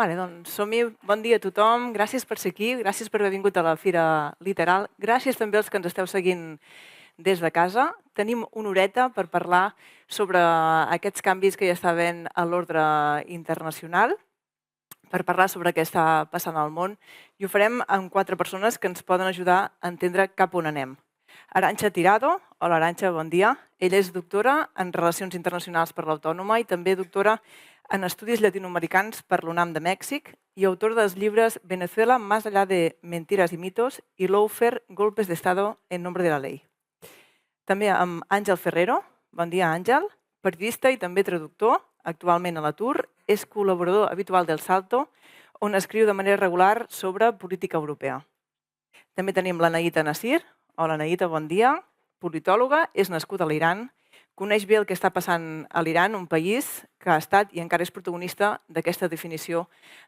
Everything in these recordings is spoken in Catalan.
Doncs som-hi. Bon dia a tothom. Gràcies per ser aquí, gràcies per haver vingut a la Fira Literal. Gràcies també als que ens esteu seguint des de casa. Tenim una horeta per parlar sobre aquests canvis que hi està havent a l'ordre internacional, per parlar sobre què està passant al món, i ho farem amb 4 persones que ens poden ajudar a entendre cap on anem. Arantxa Tirado. Hola, Arantxa, bon dia. Ella és doctora en Relacions Internacionals per l'Autònoma i també doctora en Estudis Llatinoamericans per l'UNAM de Mèxic i autor dels llibres Venezuela más allá de mentiras y mitos i Lawfare, golpes de Estado en nombre de la ley. També amb Àngel Ferrero. Bon dia, Àngel. Periodista i també traductor, actualment a l'atur, és col·laborador habitual del Salto, on escriu de manera regular sobre política europea. També tenim l'Anaïta Nassir. Hola, Anaïta, bon dia. Politòloga, és nascuda a l'Iran, coneix bé el que està passant a l'Iran, un país que ha estat i encara és protagonista d'aquesta definició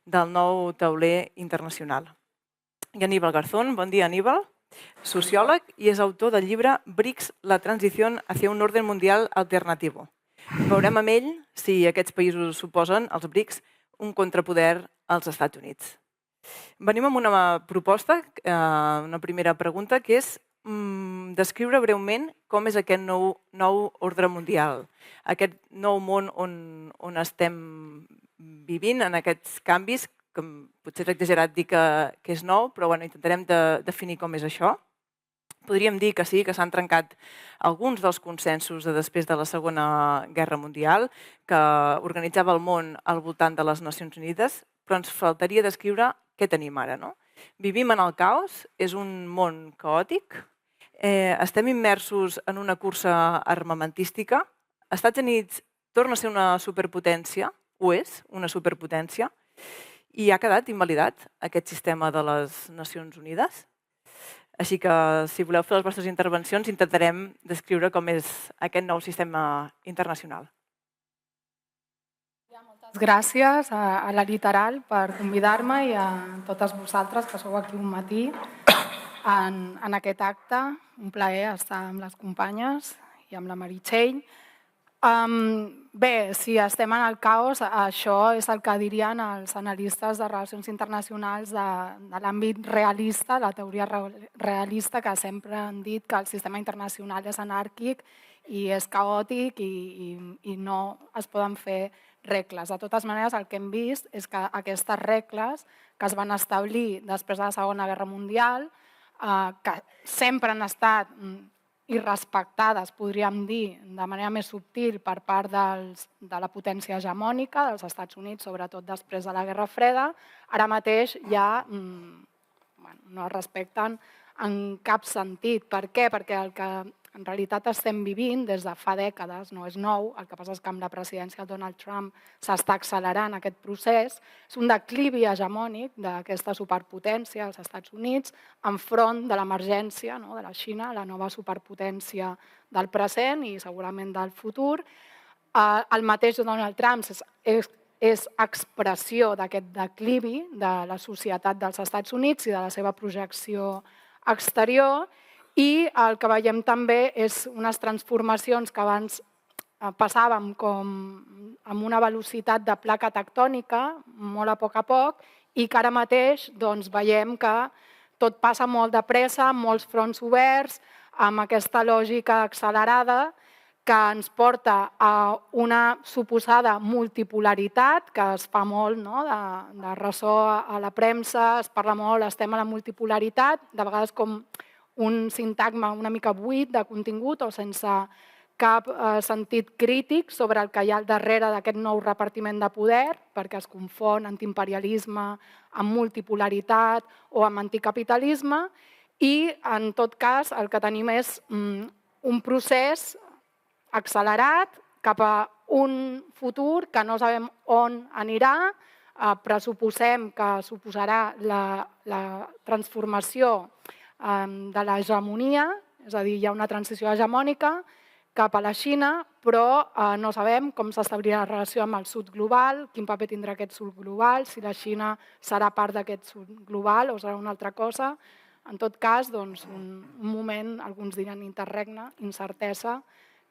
del nou tauler internacional. I Aníbal Garzón. Bon dia, Aníbal. Sociòleg i és autor del llibre BRICS, la transición hacia un orden mundial alternativo. Veurem amb ell si aquests països suposen, els BRICS, un contrapoder als Estats Units. Venim amb una proposta, una primera pregunta, que és descriure breument com és aquest nou ordre mundial, aquest nou món on estem vivint, en aquests canvis, que potser és exagerat dir que és nou, però intentarem definir com és això. Podríem dir que sí, que s'han trencat alguns dels consensos de després de la Segona Guerra Mundial, que organitzava el món al voltant de les Nacions Unides, però ens faltaria descriure què tenim ara, no? Vivim en el caos, és un món caòtic, estem immersos en una cursa armamentística. Estats Units torna a ser una superpotència, ho és, una superpotència, i ha quedat invalidat aquest sistema de les Nacions Unides. Així que, si voleu fer les vostres intervencions, intentarem descriure com és aquest nou sistema internacional. Moltes gràcies a la Literal per convidar-me i a totes vosaltres que sou aquí un matí en aquest acte. Un plaer estar amb les companyes i amb la Meritxell. Bé, si estem en el caos, això és el que dirien els analistes de relacions internacionals de l'àmbit realista, la teoria realista, que sempre han dit que el sistema internacional és anàrquic i és caòtic i no es poden fer regles. De totes maneres, el que hem vist és que aquestes regles que es van establir després de la Segona Guerra Mundial, que sempre han estat irrespectades, podríem dir, de manera més subtil per part de la potència hegemònica, dels Estats Units, sobretot després de la Guerra Freda, ara mateix ja no es respecten en cap sentit. Per què? Perquè el que en realitat estem vivint des de fa dècades, no és nou, el que passa és que amb la presidència de Donald Trump s'està accelerant aquest procés, és un declivi hegemònic d'aquesta superpotència als Estats Units enfront de l'emergència de la Xina, la nova superpotència del present i segurament del futur. El mateix Donald Trump és expressió d'aquest declivi de la societat dels Estats Units i de la seva projecció exterior. I el que veiem també és unes transformacions que abans passàvem com amb una velocitat de placa tectònica, molt a poc, i que ara mateix veiem que tot passa molt de pressa, amb molts fronts oberts, amb aquesta lògica accelerada que ens porta a una suposada multipolaritat, que es fa molt de ressò a la premsa, es parla molt, estem a la multipolaritat, de vegades com un sintagma una mica buit de contingut o sense cap sentit crític sobre el que hi ha al darrere d'aquest nou repartiment de poder, perquè es confon antiimperialisme amb multipolaritat o amb anticapitalisme, i en tot cas el que tenim és un procés accelerat cap a un futur que no sabem on anirà. Pressuposem que suposarà la transformació de l'hegemonia, és a dir, hi ha una transició hegemònica cap a la Xina, però no sabem com s'establirà la relació amb el sud global, quin paper tindrà aquest sud global, si la Xina serà part d'aquest sud global o serà una altra cosa. En tot cas, un moment, alguns dirien interregne, incertesa,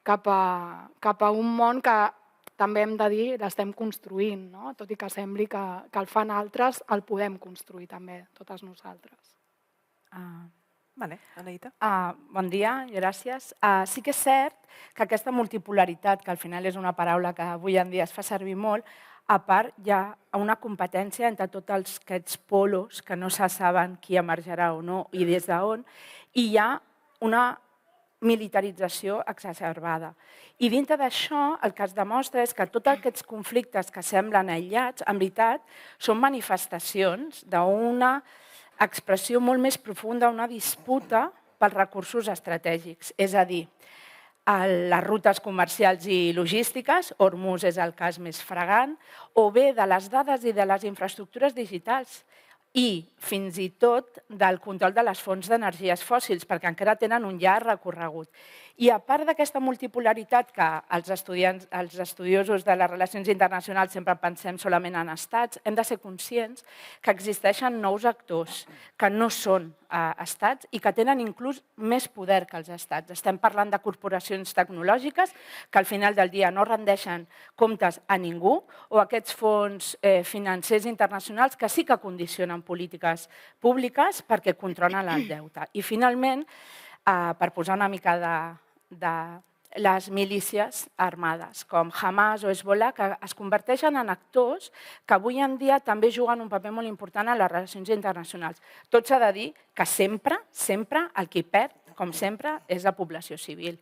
cap a un món que també hem de dir, l'estem construint, no? Tot i que sembli que el fan altres, el podem construir també, totes nosaltres. Vale, Anaïta. Bon dia, gràcies. Sí que és cert que aquesta multipolaritat, que al final és una paraula que avui en dia es fa servir molt, a part hi ha una competència entre tots aquests polos que no se saben qui emergerà o no i des d'on, i hi ha una militarització exacerbada. I dintre d'això el que es demostra és que tots aquests conflictes que semblen aïllats, en veritat, són manifestacions d'una expressió molt més profunda, una disputa pels recursos estratègics. És a dir, les rutes comercials i logístiques, Hormuz és el cas més flagrant, o bé de les dades i de les infraestructures digitals i fins i tot del control de les fonts d'energies fòssils, perquè encara tenen un llarg recorregut. I a part d'aquesta multipolaritat que els estudiosos de les relacions internacionals sempre pensem solament en estats, hem de ser conscients que existeixen nous actors que no són estats i que tenen inclús més poder que els estats. Estem parlant de corporacions tecnològiques que al final del dia no rendeixen comptes a ningú, o aquests fons financers internacionals que sí que condicionen polítiques públiques perquè controlen el deute. I finalment, per posar una mica de les milícies armades, com Hamas o Hezbollah, que es converteixen en actors que avui en dia també juguen un paper molt important en les relacions internacionals. Tot s'ha de dir que sempre, sempre, el qui perd, com sempre, és la població civil.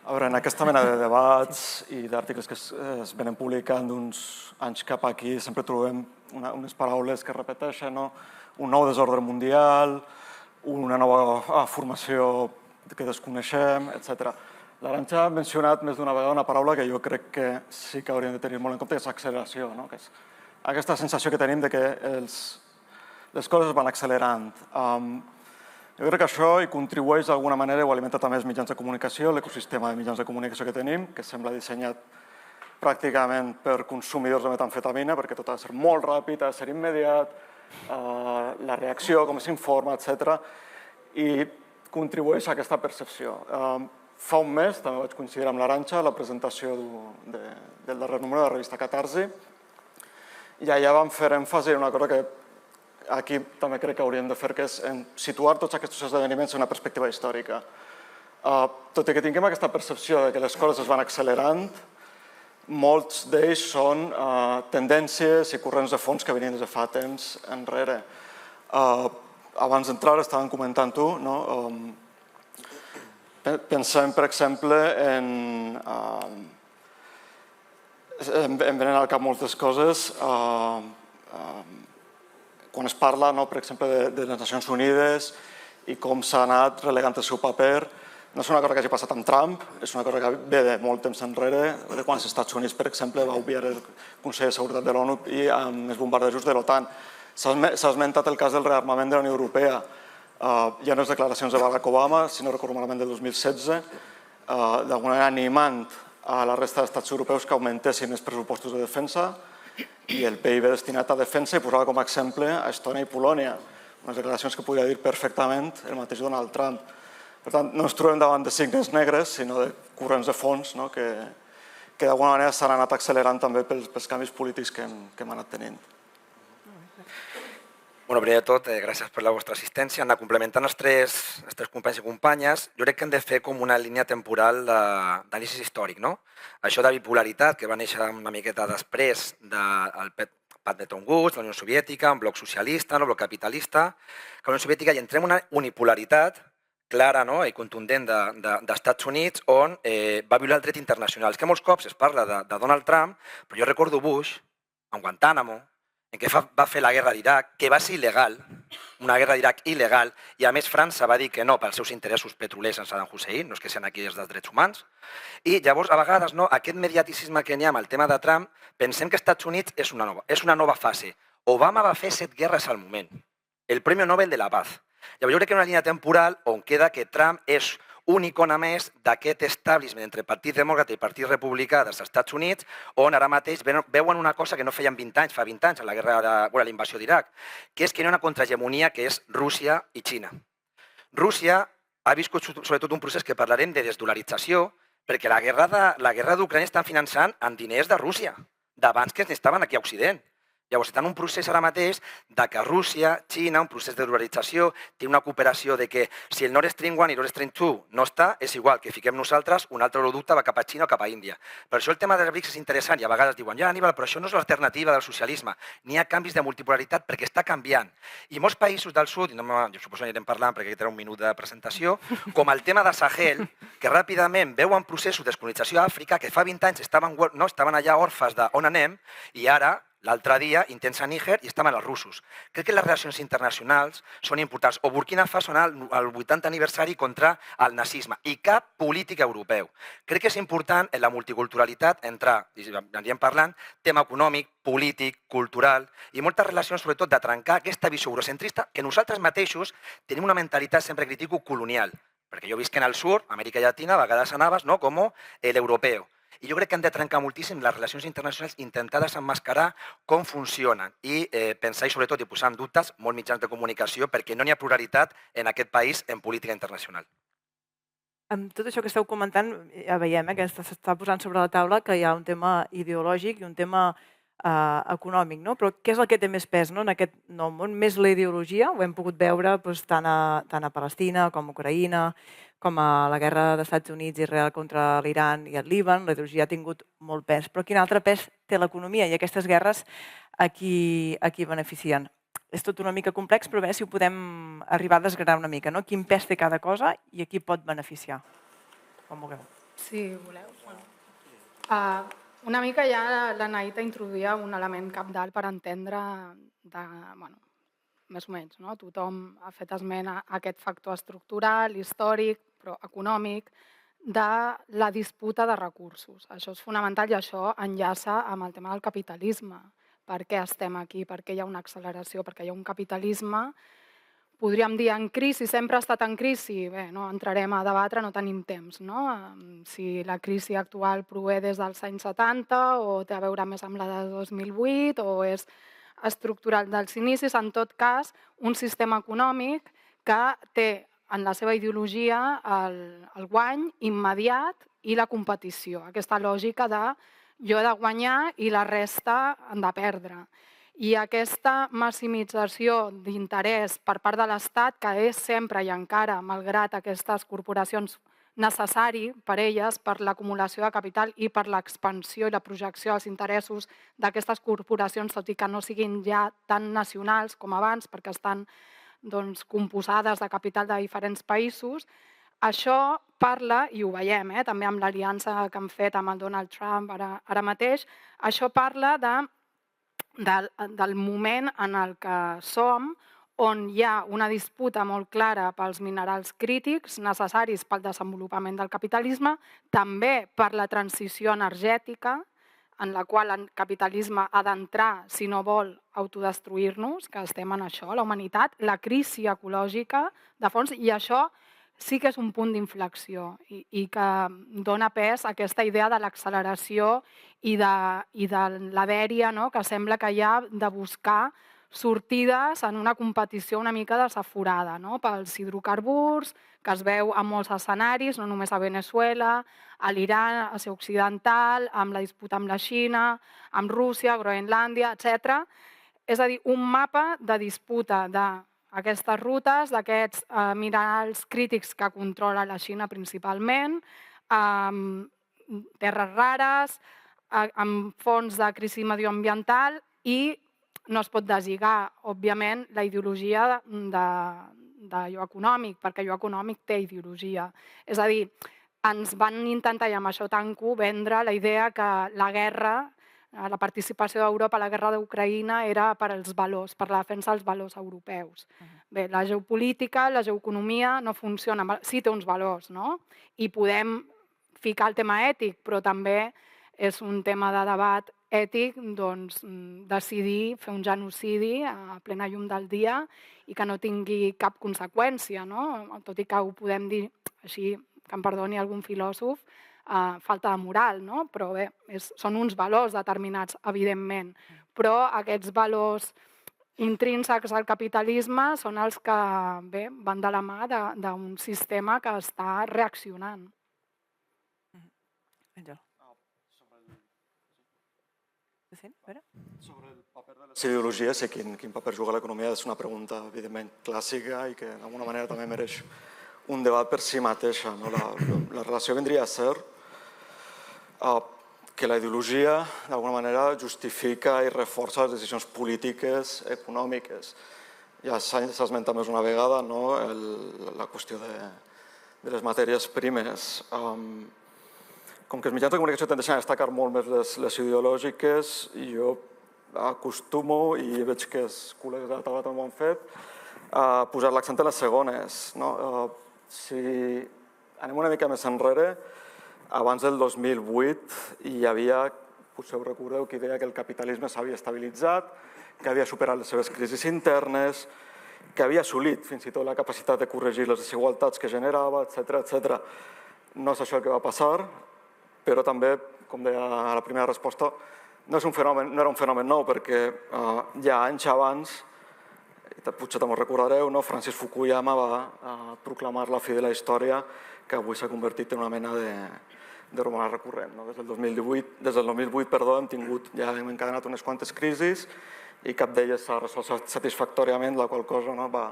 A veure, en aquesta mena de debats i d'articles que es venen publicant d'uns anys cap aquí, sempre trobem unes paraules que repeteixen, no? Un nou desordre mundial, una nova formació que desconeixem, etc. L'Arantxa ha mencionat més d'una vegada una paraula que jo crec que sí que hauríem de tenir molt en compte, que és acceleració, no? Que és aquesta sensació que tenim de que les coses van accelerant. Jo crec que això hi contribueix d'alguna manera, ho alimenta també els mitjans de comunicació, l'ecosistema de mitjans de comunicació que tenim, que sembla dissenyat pràcticament per consumidors de metamfetamina, perquè tot ha de ser molt ràpid, ha de ser immediat, la reacció, com s'informa, etc. I contribueix a aquesta percepció. Fa un mes també vaig coincidir amb l'Arantxa a la presentació del darrer número de la revista Catarsi, i allà vam fer èmfasi en una cosa que aquí també crec que hauríem de fer, que és situar tots aquests esdeveniments en una perspectiva històrica. Tot i que tinguem aquesta percepció de que les coses es van accelerant, molts d'ells són tendències i corrents de fons que venien des de fa temps enrere. Abans d'entrar, estaven comentant tu, pensem, per exemple, em venen al cap moltes coses. Quan es parla, per exemple, de les Nacions Unides i com s'ha anat relegant el seu paper, no és una cosa que hagi passat amb Trump, és una cosa que ve de molt temps enrere, de quan els Estats Units, per exemple, va obviar el Consell de Seguretat de l'ONU i amb els bombardejos de l'OTAN. S'ha esmentat el cas del rearmament de la Unió Europea. Hi ha unes declaracions de Barack Obama, si no recordo malament, del 2016, d'alguna manera animant a la resta d'estats europeus que augmentessin els pressupostos de defensa i el PIB destinat a defensa, i posava com a exemple a Estònia i Polònia, unes declaracions que podria dir perfectament el mateix Donald Trump. Per tant, no ens trobem davant de signes negres, sinó de corrents de fons que d'alguna manera s'han anat accelerant també pels canvis polítics que hem anat tenint. Primer de tot, gràcies per la vostra assistència. Complementant els tres companys i companyes, jo crec que hem de fer com una línia temporal d'anàlisi històric. Això de bipolaritat, que va néixer una miqueta després del Pacte de Bretton Woods, la Unió Soviètica, un bloc socialista, un bloc capitalista, que la Unió Soviètica hi entrem una unipolaritat clara i contundent d'Estats Units, on va violar el dret internacional. És que molts cops es parla de Donald Trump, però jo recordo Bush, amb Guantánamo, en què va fer la guerra d'Iraq, que va ser il·legal, una guerra d'Iraq il·legal, i a més França va dir que no pels seus interessos petrolers en Saddam Hussein, no és que siguin aquí els dels drets humans, i llavors a vegades aquest mediaticisme que n'hi ha amb el tema de Trump, pensem que Estats Units és una nova fase. Obama va fer 7 guerres al moment, el Premi Nobel de la Paz. Llavors jo crec que hi ha una línia temporal on queda que Trump és un icona més d'aquest establishment entre Partit Demòcrata i Partit Republicà dels Estats Units, on ara mateix veuen una cosa que no feien 20 anys, fa 20 anys, en la invasió d'Iraq, que és que hi ha una contrahegemonia que és Rússia i Xina. Rússia ha viscut sobretot un procés que parlarem de desdolarització, perquè la guerra d'Ucraïna estan finançant amb diners de Rússia, d'abans que estaven aquí a Occident. Llavors, està en un procés ara mateix de que Rússia, Xina, un procés de dolarització, té una cooperació de que si el Nord Stream 1 i Nord Stream 2 no està, és igual que fiquem nosaltres un altre oleoducte va cap a Xina o cap a Índia. Per això el tema dels BRICS és interessant i a vegades diuen ja, Aníbal, però això no és l'alternativa del socialisme. N'hi ha canvis de multipolaritat perquè està canviant. I molts països del sud, i jo suposo que anirem parlant perquè aquest era un minut de presentació, com el tema de Sahel, que ràpidament veuen processos de descolonització a Àfrica que fa 20 anys estaven allà orfes d'on anem i ara l'altre dia, intents a Níger i estaven els russos. Crec que les relacions internacionals són importants. O Burkina Faso el 80 aniversari contra el nazisme i cap polític europeu. Crec que és important en la multiculturalitat entrar, i anirem parlant, tema econòmic, polític, cultural i moltes relacions, sobretot, de trencar aquesta visió eurocentrista que nosaltres mateixos tenim una mentalitat, sempre critico, colonial. Perquè jo visc en el sud, Amèrica Llatina, a vegades anaves com l'europeu. I jo crec que hem de trencar moltíssim les relacions internacionals, intentar desemmascarar com funcionen i pensar i sobretot i posar en dubtes molts mitjans de comunicació perquè no n'hi ha pluralitat en aquest país en política internacional. Amb tot això que esteu comentant, ja veiem que s'està posant sobre la taula que hi ha un tema ideològic i un tema econòmic, no? Però què és el que té més pes en aquest nou món? Més la ideologia, ho hem pogut veure tant a Palestina com a Ucraïna, com a la guerra dels Estats Units i Israel contra l'Iran i el Líban, la ideologia ha tingut molt pes. Però quin altre pes té l'economia i aquestes guerres a qui beneficien? És tot una mica complex, però a veure si ho podem arribar a desgranar una mica, no? Quin pes té cada cosa i a qui pot beneficiar? Com vulgueu. Si voleu. Una mica ja l'Anaïta introduïa un element cabdal per entendre, més o menys, no? Tothom ha fet esment a aquest factor estructural, històric, però econòmic, de la disputa de recursos. Això és fonamental i això enllaça amb el tema del capitalisme. Per què estem aquí? Per què hi ha una acceleració? Perquè hi ha un capitalisme, podríem dir, en crisi, sempre ha estat en crisi. Bé, no entrarem a debatre, no tenim temps, no? Si la crisi actual prové des dels anys 70 o té a veure més amb la de 2008 o és estructural dels inicis, en tot cas, un sistema econòmic que té en la seva ideologia el guany immediat i la competició, aquesta lògica de jo he de guanyar i la resta han de perdre. I aquesta maximització d'interès per part de l'Estat, que és sempre i encara, malgrat aquestes corporacions, necessari per elles, per l'acumulació de capital i per l'expansió i la projecció dels interessos d'aquestes corporacions, tot i que no siguin ja tan nacionals com abans, perquè estan composades de capital de diferents països. Això parla, i ho veiem també amb l'aliança que han fet amb el Donald Trump ara mateix, això parla del moment en el que som, on hi ha una disputa molt clara pels minerals crítics necessaris pel desenvolupament del capitalisme, també per la transició energètica, en la qual el capitalisme ha d'entrar si no vol autodestruir-nos, que estem en això, la humanitat, la crisi ecològica de fons, i això sí que és un punt d'inflexió i que dona pes a aquesta idea de l'acceleració i de la dèria, no? Que sembla que hi ha de buscar sortides en una competició una mica desaforada, no? Pels hidrocarburs, que es veu en molts escenaris, no només a Veneçuela, a l'Iran, a Àsia Occidental, amb la disputa amb la Xina, amb Rússia, Groenlàndia, etc. És a dir, un mapa de disputa d'aquestes rutes, d'aquests minerals crítics que controla la Xina principalment, terres rares, amb fons de crisi medioambiental i no es pot deslligar, òbviament, la ideologia d'allò econòmic, perquè allò econòmic té ideologia. És a dir, ens van intentar, i amb això tanco, vendre la idea que la guerra, la participació d'Europa a la guerra d'Ucraïna era per als valors, per la defensa dels valors europeus. Bé, la geopolítica, la geoeconomia no funciona, sí té uns valors, no? I podem ficar el tema ètic, però també és un tema de debat ètic, doncs, decidir fer un genocidi a plena llum del dia i que no tingui cap conseqüència, no? Tot i que ho podem dir així, que em perdoni algun filòsof, falta de moral, no? Però bé, són uns valors determinats, evidentment, però aquests valors intrínsecs al capitalisme són els que van de la mà d'un sistema que està reaccionant. Àngel. Sobre el paper de les ideologies i quin paper juga l'economia és una pregunta, evidentment, clàssica i que d'alguna manera també mereix un debat per si mateixa. La relació vindria a ser que la ideologia d'alguna manera justifica i reforça les decisions polítiques, econòmiques. Ja s'ha esmentat més una vegada la qüestió de les matèries primeres. Com que els mitjans de comunicació tendeixen a destacar molt més les ideològiques, jo acostumo, i veig que els col·legues de la taula també ho han fet, a posar l'accent en les segones. Si anem una mica més enrere, abans del 2008 hi havia, potser ho recordeu, qui deia que el capitalisme s'havia estabilitzat, que havia superat les seves crisis internes, que havia assolit fins i tot la capacitat de corregir les desigualtats que generava, etc. No és això el que va passar, però també, com deia a la primera resposta, no era un fenomen nou, perquè ja anys abans, potser també ho recordareu, Francis Fukuyama va proclamar la fi de la història, que avui s'ha convertit en una mena de romana recurrent. Des del 2008 hem encadenat unes quantes crisis i cap d'elles s'ha resolt satisfactòriament, la qual cosa va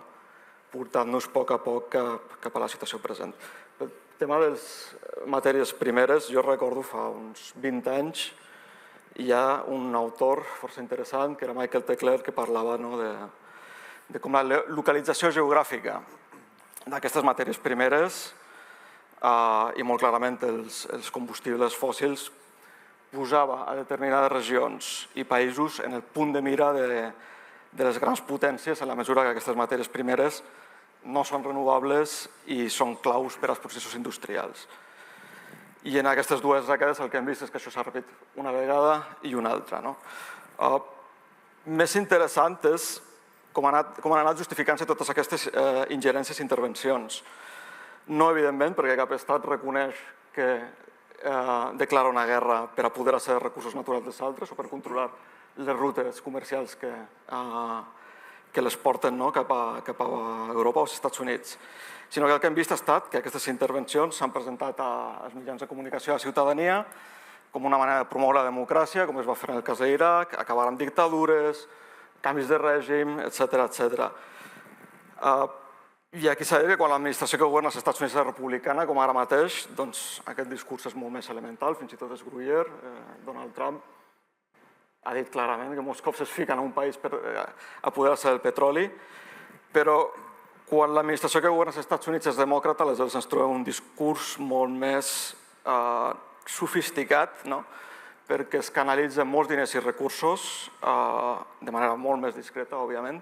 portant-nos a poc cap a la situació present. El tema de les matèries primeres, jo recordo fa uns 20 anys, hi ha un autor força interessant, que era Michael Tekler, que parlava de com la localització geogràfica d'aquestes matèries primeres i molt clarament els combustibles fòssils posava a determinades regions i països en el punt de mira de les grans potències en la mesura que aquestes matèries primeres no són renovables i són claus per als processos industrials. I en aquestes dues dècades el que hem vist és que això s'ha repetit una vegada i una altra. Més interessant és com han anat justificant-se totes aquestes ingerències i intervencions. No, evidentment, perquè cap estat reconeix que declara una guerra per apoderar-se de recursos naturals dels altres o per controlar les rutes comercials que les porten cap a Europa o als Estats Units, sinó que el que hem vist ha estat que aquestes intervencions s'han presentat als mitjans de comunicació a la ciutadania com una manera de promoure la democràcia, com es va fer en el cas d'Iraq, acabar amb dictadures, canvis de règim, etc. I aquí s'ha de dir que quan l'administració que governa als Estats Units és republicana, com ara mateix, doncs aquest discurs és molt més elemental, fins i tot és Gruyère. Donald Trump ha dit clarament que molts cops es fiquen a un país per apoderar-se del petroli, però quan l'administració que governa als Estats Units és demòcrata, aleshores ens trobem un discurs molt més sofisticat, perquè es canalitzen molts diners i recursos, de manera molt més discreta, òbviament,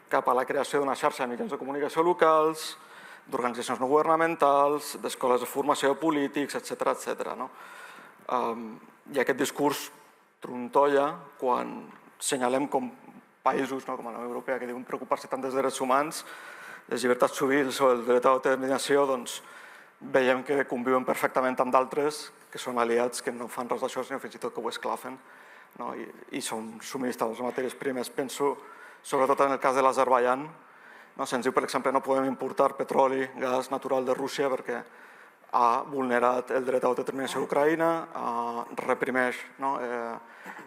cap a la creació d'una xarxa de mitjans de comunicació locals, d'organitzacions no governamentals, d'escoles de formació polítics, etc. I aquest discurs trontolla quan senyalem com països com la Unió Europea que diuen preocupar-se tant dels drets humans, les llibertats civils o el dret a l'autodeterminació, doncs veiem que conviuen perfectament amb d'altres que són aliats que no fan res d'això, sinó fins i tot que ho esclafen i són subministradors de matèries primeres. Penso sobretot en el cas de l'Azerbaidjan. Se'ns diu, per exemple, no podem importar petroli, gas natural de Rússia perquè ha vulnerat el dret a l'autodeterminació d'Ucraïna, reprimeix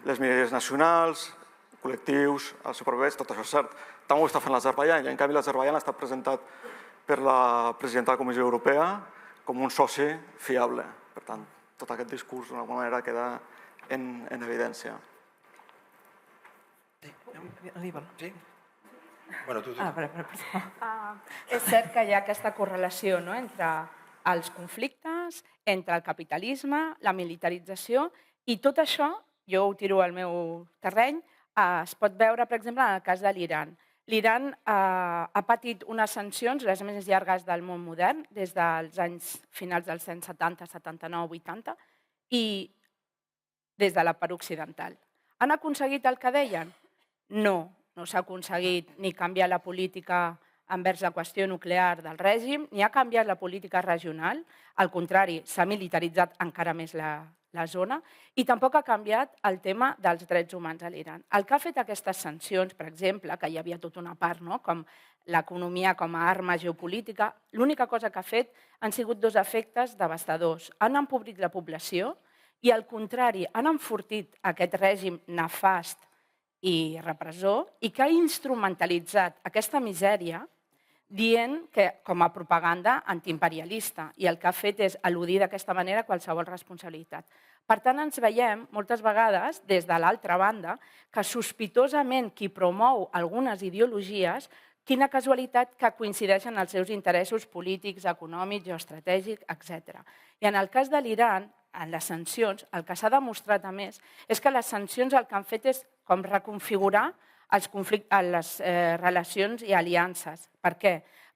les minories nacionals, col·lectius, els supervivents, tot això és cert. També ho està fent l'Azerbaidjan, i en canvi l'Azerbaidjan ha estat presentat per la presidenta de la Comissió Europea com un soci fiable. Per tant, tot aquest discurs d'alguna manera queda en evidència. Sí? Bueno, tu. És cert que hi ha aquesta correlació entre els conflictes, entre el capitalisme, la militarització, i tot això, jo ho tiro al meu terreny, es pot veure, per exemple, en el cas de l'Iran. L'Iran ha patit unes sancions, les més llargues del món modern, des dels anys finals dels anys 70, 79, 80, i des de la part occidental. Han aconseguit el que deien? No s'ha aconseguit ni canviar la política envers la qüestió nuclear del règim, ni ha canviat la política regional. Al contrari, s'ha militaritzat encara més la la zona, i tampoc ha canviat el tema dels drets humans a l'Iran. El que ha fet aquestes sancions, per exemple, que hi havia tota una part, no? Com l'economia com a arma geopolítica, l'única cosa que ha fet han sigut dos efectes devastadors. Han empobrit la població i, al contrari, han enfortit aquest règim nefast i repressor i que ha instrumentalitzat aquesta misèria dient que com a propaganda antiimperialista, i el que ha fet és al·ludir d'aquesta manera qualsevol responsabilitat. Per tant, ens veiem moltes vegades des de l'altra banda que sospitosament qui promou algunes ideologies, quina casualitat que coincideixen els seus interessos polítics, econòmics, geoestratègics, etc. I en el cas de l'Iran, en les sancions, el que s'ha demostrat a més és que les sancions el que han fet és com reconfigurar les relacions i aliances. Per què?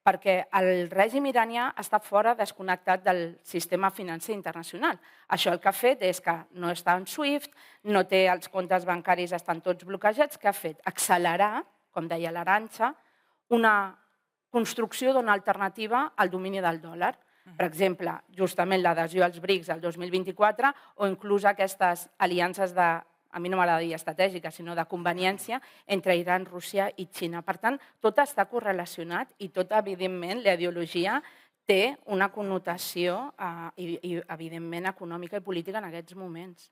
Perquè el règim iranià està fora, desconnectat del sistema financer internacional. Això el que ha fet és que no està en SWIFT, no té els comptes bancaris, estan tots bloquejats. Què ha fet? Accelerar, com deia l'Arantxa, una construcció d'una alternativa al domini del dòlar. Per exemple, justament l'adhesió als BRICS el 2024 o inclús aquestes aliances de, a mi no m'agrada dir estratègica, sinó de conveniència entre Iran, Rússia i Xina. Per tant, tot està correlacionat i tot, evidentment, la ideologia té una connotació evidentment econòmica i política en aquests moments.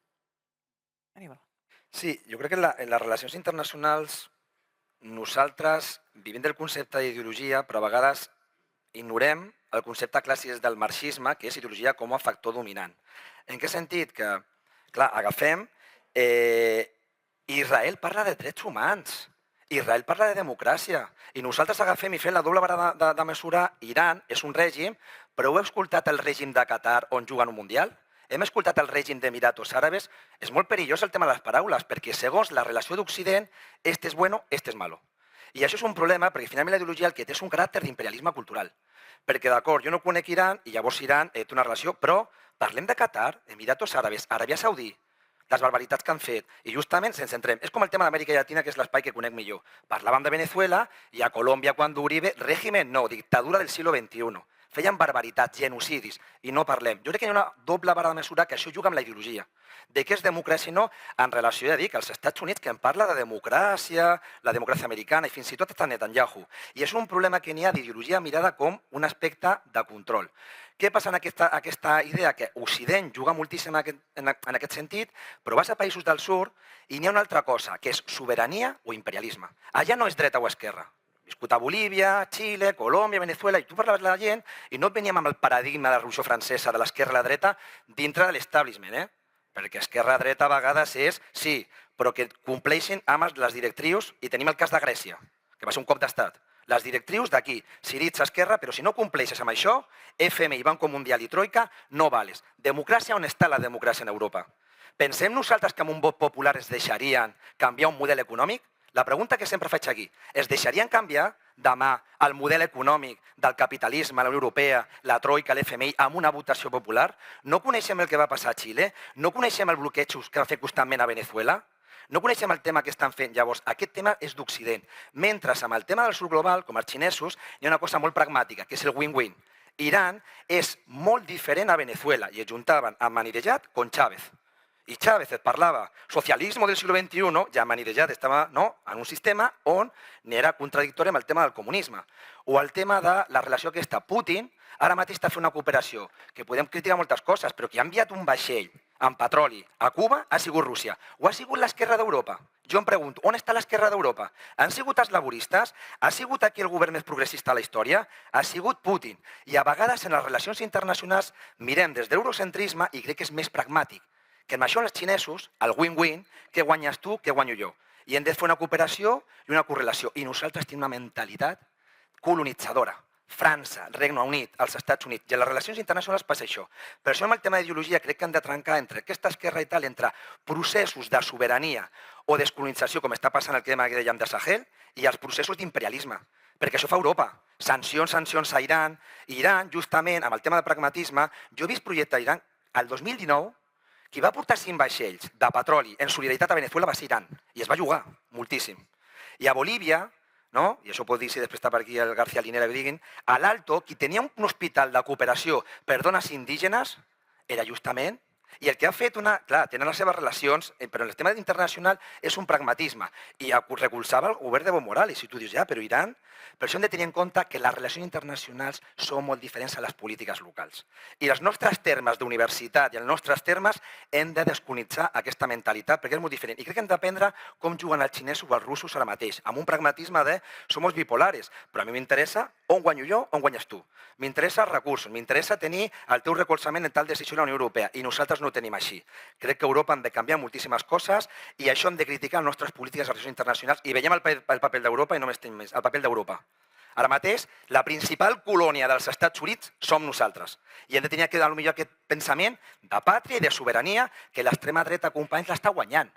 Sí, jo crec que en les relacions internacionals nosaltres vivim del concepte d'ideologia, però a vegades ignorem el concepte clàssic del marxisme, que és ideologia com a factor dominant. En què sentit? Que, clar, agafem... Israel parla de drets humans, Israel parla de democràcia, i nosaltres agafem i fem la doble vara de mesura. Iran és un règim, però heu escoltat el règim de Qatar on juguen un mundial? Hem escoltat el règim d'Emiratos Àrabes? És molt perillós el tema de les paraules, perquè segons la relació d'Occident, este és bueno, este és malo. I això és un problema, perquè finalment la ideologia el que té és un caràcter d'imperialisme cultural. Perquè, d'acord, jo no conec Iran, i llavors Iran té una relació, però parlem de Qatar, Emiratos Àrabes, Aràbia Saudí, les barbaritats que han fet, i justament se'ns centrem. És com el tema d'Amèrica Llatina, que és l'espai que conec millor. Parlàvem de Venezuela i a Colòmbia, quan Uribe, règim no, dictadura del siglo XXI. Feien barbaritats, genocidis, i no parlem. Jo crec que hi ha una doble vara de mesura que això juga amb la ideologia. De què és democràcia i no, en relació, ja dic, als Estats Units, que en parla de democràcia, la democràcia americana, i fins i tot està Netanyahu. I és un problema que n'hi ha d'ideologia mirada com un aspecte de control. Què passa en aquesta idea? Que Occident juga moltíssim en aquest sentit, però vas a països del sud i n'hi ha una altra cosa, que és sobirania o imperialisme. Allà no és dreta o esquerra. Viscut a Bolívia, Xile, Colòmbia, Venezuela, i tu parlaves de la gent i no veníem amb el paradigma de la Revolució Francesa, de l'esquerra i la dreta, dintre de l'establishment, perquè esquerra-dreta a vegades és, sí, però que compleixin amb les directrius, i tenim el cas de Grècia, que va ser un cop d'estat. Les directrius d'aquí, Syriza, esquerra, però si no compleixes amb això, FMI, Banco Mundial i Troika, no vales. Democràcia, on està la democràcia en Europa? Pensem nosaltres que amb un vot popular es deixarien canviar un model econòmic? La pregunta que sempre faig aquí, es deixarien canviar demà el model econòmic del capitalisme, la Unió Europea, la Troika, l'FMI, amb una votació popular? No coneixem el que va passar a Xile? No coneixem el bloqueig que va fer constantment a Venezuela? No coneixem el tema que estan fent. Llavors, aquest tema és d'Occident. Mentre amb el tema del sud global, com els xinesos, hi ha una cosa molt pragmàtica, que és el win-win. Iran és molt diferent a Venezuela i es juntaven amb Ahmadinejad con Chávez. I Chávez et parlava socialisme del siglo XXI i Ahmadinejad estava en un sistema on era contradictori amb el tema del comunisme. O el tema de la relació aquesta. Putin ara mateix està fent una cooperació que podem criticar moltes coses, però que ha enviat un vaixell amb petroli a Cuba ha sigut Rússia. O ha sigut l'esquerra d'Europa? Jo em pregunto, on està l'esquerra d'Europa? Han sigut els laboristes? Ha sigut aquí el govern més progressista de la història? Ha sigut Putin. I a vegades en les relacions internacionals mirem des de l'eurocentrisme i crec que és més pragmàtic. Que amb això els xinesos, el win-win, què guanyes tu, què guanyo jo. I hem de fer una cooperació i una correlació. I nosaltres tenim una mentalitat colonitzadora. França, Regne Unit, els Estats Units. I en les relacions internacionals passa això. Per això amb el tema d'ideologia crec que han de trencar entre aquesta esquerra i tal, entre processos de sobirania o descolonització, com està passant el tema que dèiem de Sahel, i els processos d'imperialisme. Perquè això fa Europa. Sancions a Iran. I Iran, justament, amb el tema del pragmatisme, jo he vist projecte a Iran, el 2019, qui va portar 5 vaixells de petroli en solidaritat a Venezuela va ser Iran. I es va jugar moltíssim. I a Bolívia, i això pot dir si després està per aquí el García Linera que diguin, a l'Alto, qui tenia un hospital de cooperació per dones indígenes era justament I el que ha fet clar, tenen les seves relacions, però en el tema internacional és un pragmatisme. I recolzava el govern d'Evo Morales. I tu dius, ja, però Iran... Per això hem de tenir en compte que les relacions internacionals són molt diferents a les polítiques locals. I els nostres termes d'universitat i els nostres termes hem de desconnectar aquesta mentalitat perquè és molt diferent. I crec que hem d'aprendre com juguen els xinesos o els russos ara mateix, amb un pragmatisme de som bipolares, però a mi m'interessa on guanyo jo, on guanyes tu. M'interessa els recursos, m'interessa tenir el teu recolzament en tal decisió de la Unió Europea i nosaltres no ho tenim així. Crec que a Europa han de canviar moltíssimes coses i això hem de criticar les nostres polítiques de relacions internacionals i veiem el paper d'Europa i només tenim més, el paper d'Europa. Ara mateix, la principal colònia dels Estats Units som nosaltres. I hem de tenir aquest pensament de pàtria i de sobirania que l'extrema dreta companys l'està guanyant.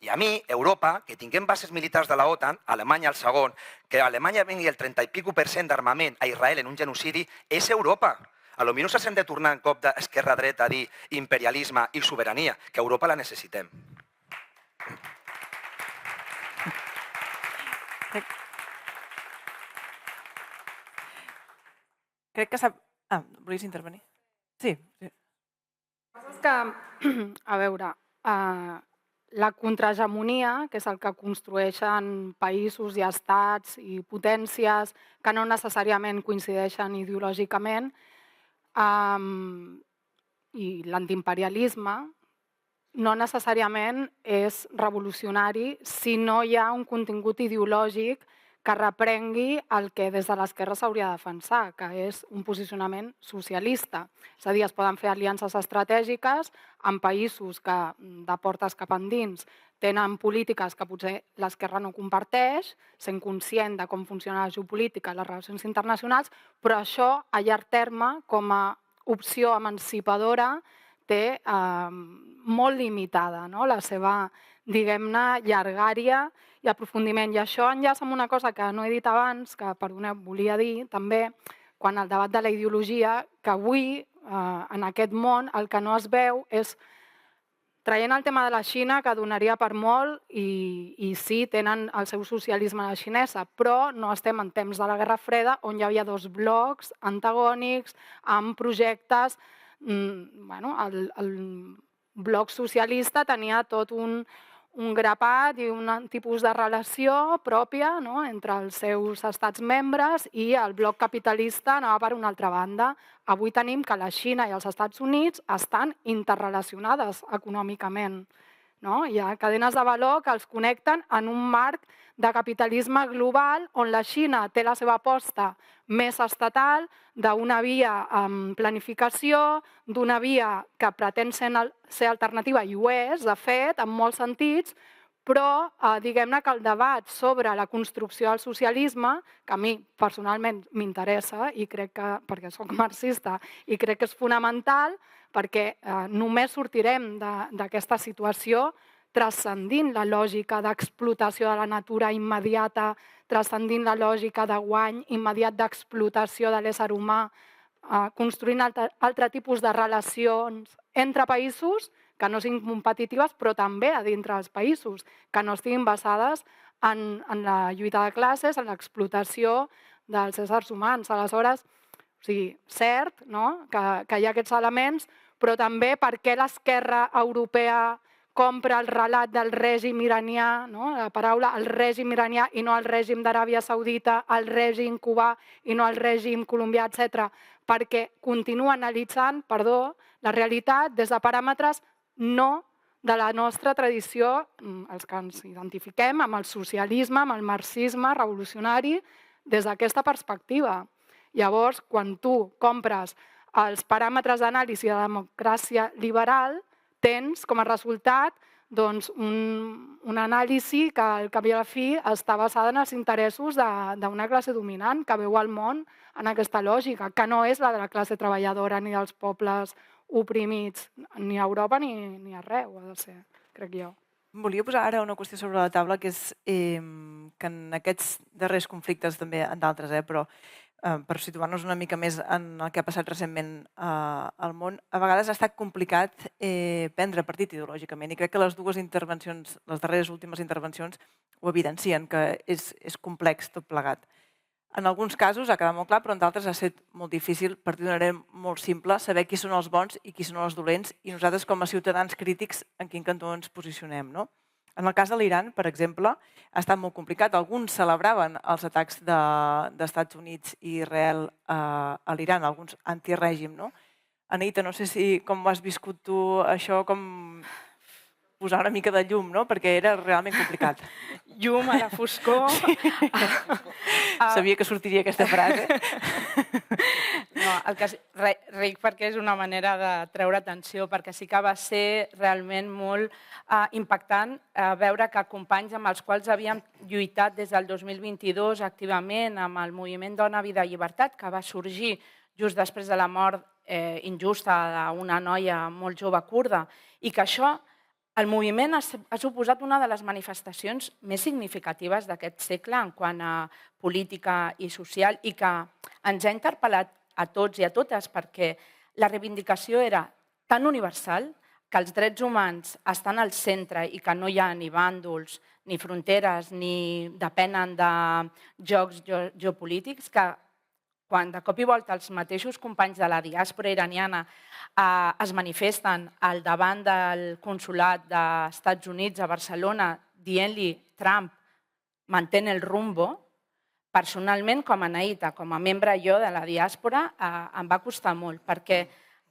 I a mi, Europa, que tinguem bases militars de la OTAN, Alemanya el segon, que Alemanya vengui el 30 i pico % d'armament a Israel en un genocidi, és Europa. Potser no s'hem de tornar en cop d'esquerra-dreta a dir imperialisme i sobirania, que Europa la necessitem. Crec que sap... volies intervenir? Sí. El que passa és que, a veure, la contrahegemonia, que és el que construeixen països i estats i potències que no necessàriament coincideixen ideològicament, i l'antiimperialisme no necessàriament és revolucionari si no hi ha un contingut ideològic que reprengui el que des de l'esquerra s'hauria de defensar, que és un posicionament socialista. És a dir, es poden fer aliances estratègiques amb països que de portes cap endins tenen polítiques que potser l'esquerra no comparteix, sent conscient de com funciona la geopolítica i les relacions internacionals, però això a llarg terme, com a opció emancipadora, té molt limitada la seva, diguem-ne, llargària i aprofundiment. I això enllaça amb una cosa que no he dit abans, que, perdoneu, volia dir també, quan el debat de la ideologia, que avui, en aquest món, el que no es veu és, traient el tema de la Xina, que donaria per molt, i sí, tenen el seu socialisme a la xinesa, però no estem en temps de la Guerra Freda, on hi havia dos blocs antagònics, amb projectes... El bloc socialista tenia tot un grapat i un tipus de relació pròpia entre els seus estats membres i el bloc capitalista anava per una altra banda. Avui tenim que la Xina i els Estats Units estan interrelacionades econòmicament. Hi ha cadenes de valor que els connecten en un marc de capitalisme global on la Xina té la seva aposta més estatal, d'una via amb planificació, d'una via que pretén ser alternativa, i ho és, de fet, en molts sentits, però diguem-ne que el debat sobre la construcció del socialisme, que a mi personalment m'interessa, i crec que, perquè soc marxista, i crec que és fonamental, perquè només sortirem d'aquesta situació transcendint la lògica d'explotació de la natura immediata, transcendint la lògica de guany immediat d'explotació de l'ésser humà, construint altre tipus de relacions entre països que no siguin competitives, però també a dintre dels països, que no estiguin basades en la lluita de classes, en l'explotació dels éssers humans. Aleshores, cert que hi ha aquests elements, però també per què l'esquerra europea compra el relat del règim iranià, la paraula el règim iranià i no el règim d'Aràbia Saudita, el règim cubà i no el règim colombià, etc. Perquè continua analitzant, la realitat des de paràmetres no de la nostra tradició, els que ens identifiquem amb el socialisme, amb el marxisme revolucionari, des d'aquesta perspectiva. Llavors, quan tu compres els paràmetres d'anàlisi de la democràcia liberal, tens com a resultat un anàlisi que al cap i a la fi està basada en els interessos d'una classe dominant que veu el món en aquesta lògica, que no és la de la classe treballadora ni dels pobles oprimits, ni a Europa ni arreu, ha de ser, crec jo. Volia posar ara una qüestió sobre la taula, que és que en aquests darrers conflictes, també en d'altres, però per situar-nos una mica més en el que ha passat recentment al món, a vegades ha estat complicat prendre partit ideològicament, i crec que les dues intervencions, les darreres últimes intervencions, ho evidencien, que és complex tot plegat. En alguns casos ha quedat molt clar, però en d'altres ha estat molt difícil, per dir d'una manera molt simple, saber qui són els bons i qui són els dolents i nosaltres com a ciutadans crítics en quin cantó ens posicionem. No? En el cas de l'Iran, per exemple, ha estat molt complicat. Alguns celebraven els atacs d'Estats Units i Israel a l'Iran, alguns antirègim. No? Anaïta, no sé com ho has viscut tu, això, com posar una mica de llum, no? Perquè era realment complicat. Llum a la foscor. Sabia que sortiria aquesta frase. No, el que ric perquè és una manera de treure atenció, perquè sí que va ser realment molt impactant veure que companys amb els quals havíem lluitat des del 2022 activament amb el moviment Dona, Vida i Llibertat, que va sorgir just després de la mort injusta d'una noia molt jove kurda, i que això, el moviment ha suposat una de les manifestacions més significatives d'aquest segle en quant a política i social i que ens ha interpel·lat a tots i a totes perquè la reivindicació era tan universal que els drets humans estan al centre i que no hi ha ni bàndols, ni fronteres, ni depenen de jocs geopolítics, que quan de cop i volta els mateixos companys de la diàspora iraniana es manifesten al davant del consolat dels Estats Units a Barcelona dient-li Trump mantén el rumbo, personalment, com a Anaïta, com a membre jo de la diàspora, em va costar molt, perquè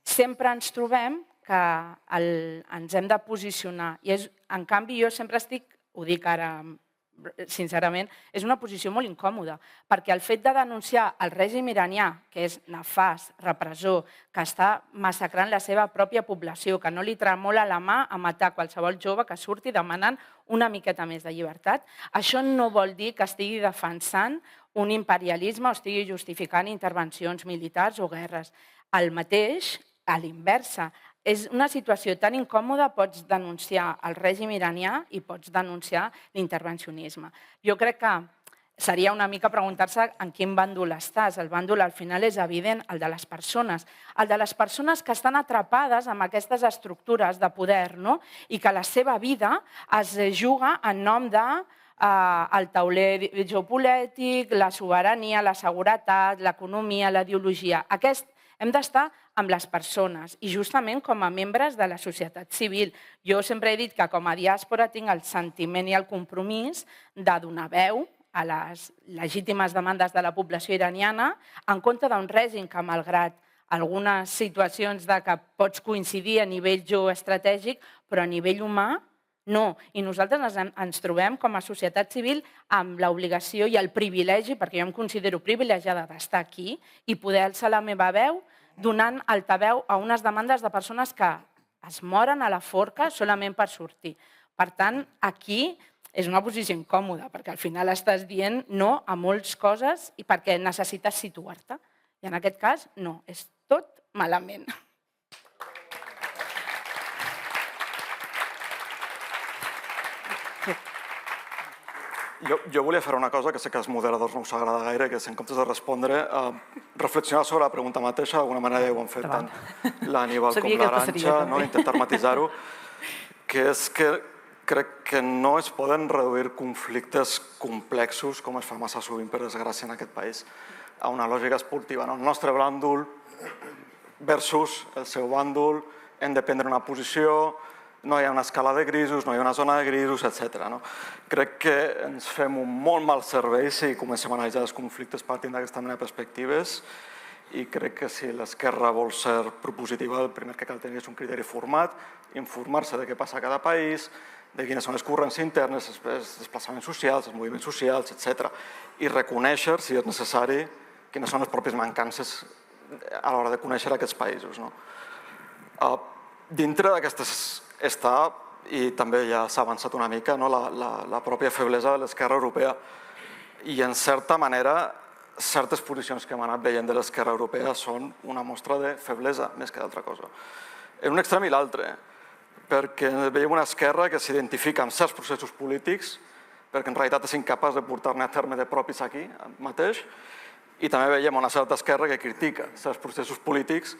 sempre ens trobem que ens hem de posicionar. I en canvi, jo sempre ho dic ara sincerament, és una posició molt incòmoda, perquè el fet de denunciar el règim iranià, que és nefast, repressor, que està massacrant la seva pròpia població, que no li tremola la mà a matar qualsevol jove que surti demanant una miqueta més de llibertat, això no vol dir que estigui defensant un imperialisme o estigui justificant intervencions militars o guerres. El mateix, a l'inversa, és una situació tan incòmoda, pots denunciar el règim iranià i pots denunciar l'intervencionisme. Jo crec que seria una mica preguntar-se en quin bàndol estàs. El bàndol al final és evident, el de les persones. El de les persones que estan atrapades amb aquestes estructures de poder, no? I que la seva vida es juga en nom de el tauler geopolític, la sobirania, la seguretat, l'economia, la ideologia. Hem d'estar amb les persones i justament com a membres de la societat civil. Jo sempre he dit que com a diàspora tinc el sentiment i el compromís de donar veu a les legítimes demandes de la població iraniana en contra d'un règim que, malgrat algunes situacions que pots coincidir a nivell geoestratègic, però a nivell humà no. I nosaltres ens trobem com a societat civil amb l'obligació i el privilegi, perquè jo em considero privilegiada d'estar aquí i poder alçar la meva veu donant altaveu a unes demandes de persones que es moren a la forca solament per sortir. Per tant, aquí és una posició incòmoda, perquè al final estàs dient no a moltes coses i perquè necessites situar-te. I en aquest cas, no, és tot malament. Jo volia fer una cosa que sé que als moderadors no us agrada gaire, que és en comptes de respondre, reflexionar sobre la pregunta mateixa, d'alguna manera ja ho han fet tant l'Aníbal com l'Arantxa, intentar matisar-ho, que és que crec que no es poden reduir conflictes complexos, com es fa massa sovint, per desgràcia, en aquest país, a una lògica esportiva. El nostre bàndol versus el seu bàndol, hem de prendre una posició, no hi ha una escala de grisos, no hi ha una zona de grisos, etc. Crec que ens fem un molt mal servei si comencem a analitzar els conflictes partint d'aquesta mena de perspectives i crec que si l'esquerra vol ser propositiva, el primer que cal tenir és un criteri format, informar-se de què passa a cada país, de quines són les corrents internes, els desplaçaments socials, els moviments socials, etc. I reconèixer, si és necessari, quines són les pròpies mancances a l'hora de conèixer aquests països. Dintre d'aquestes està, i també ja s'ha avançat una mica, la pròpia feblesa de l'esquerra europea. I, en certa manera, certes posicions que hem anat veient de l'esquerra europea són una mostra de feblesa, més que d'altra cosa. En un extrem i l'altre, perquè veiem una esquerra que s'identifica amb certs processos polítics, perquè en realitat és incapaç de portar-ne a terme de propis aquí mateix, i també veiem una certa esquerra que critica certs processos polítics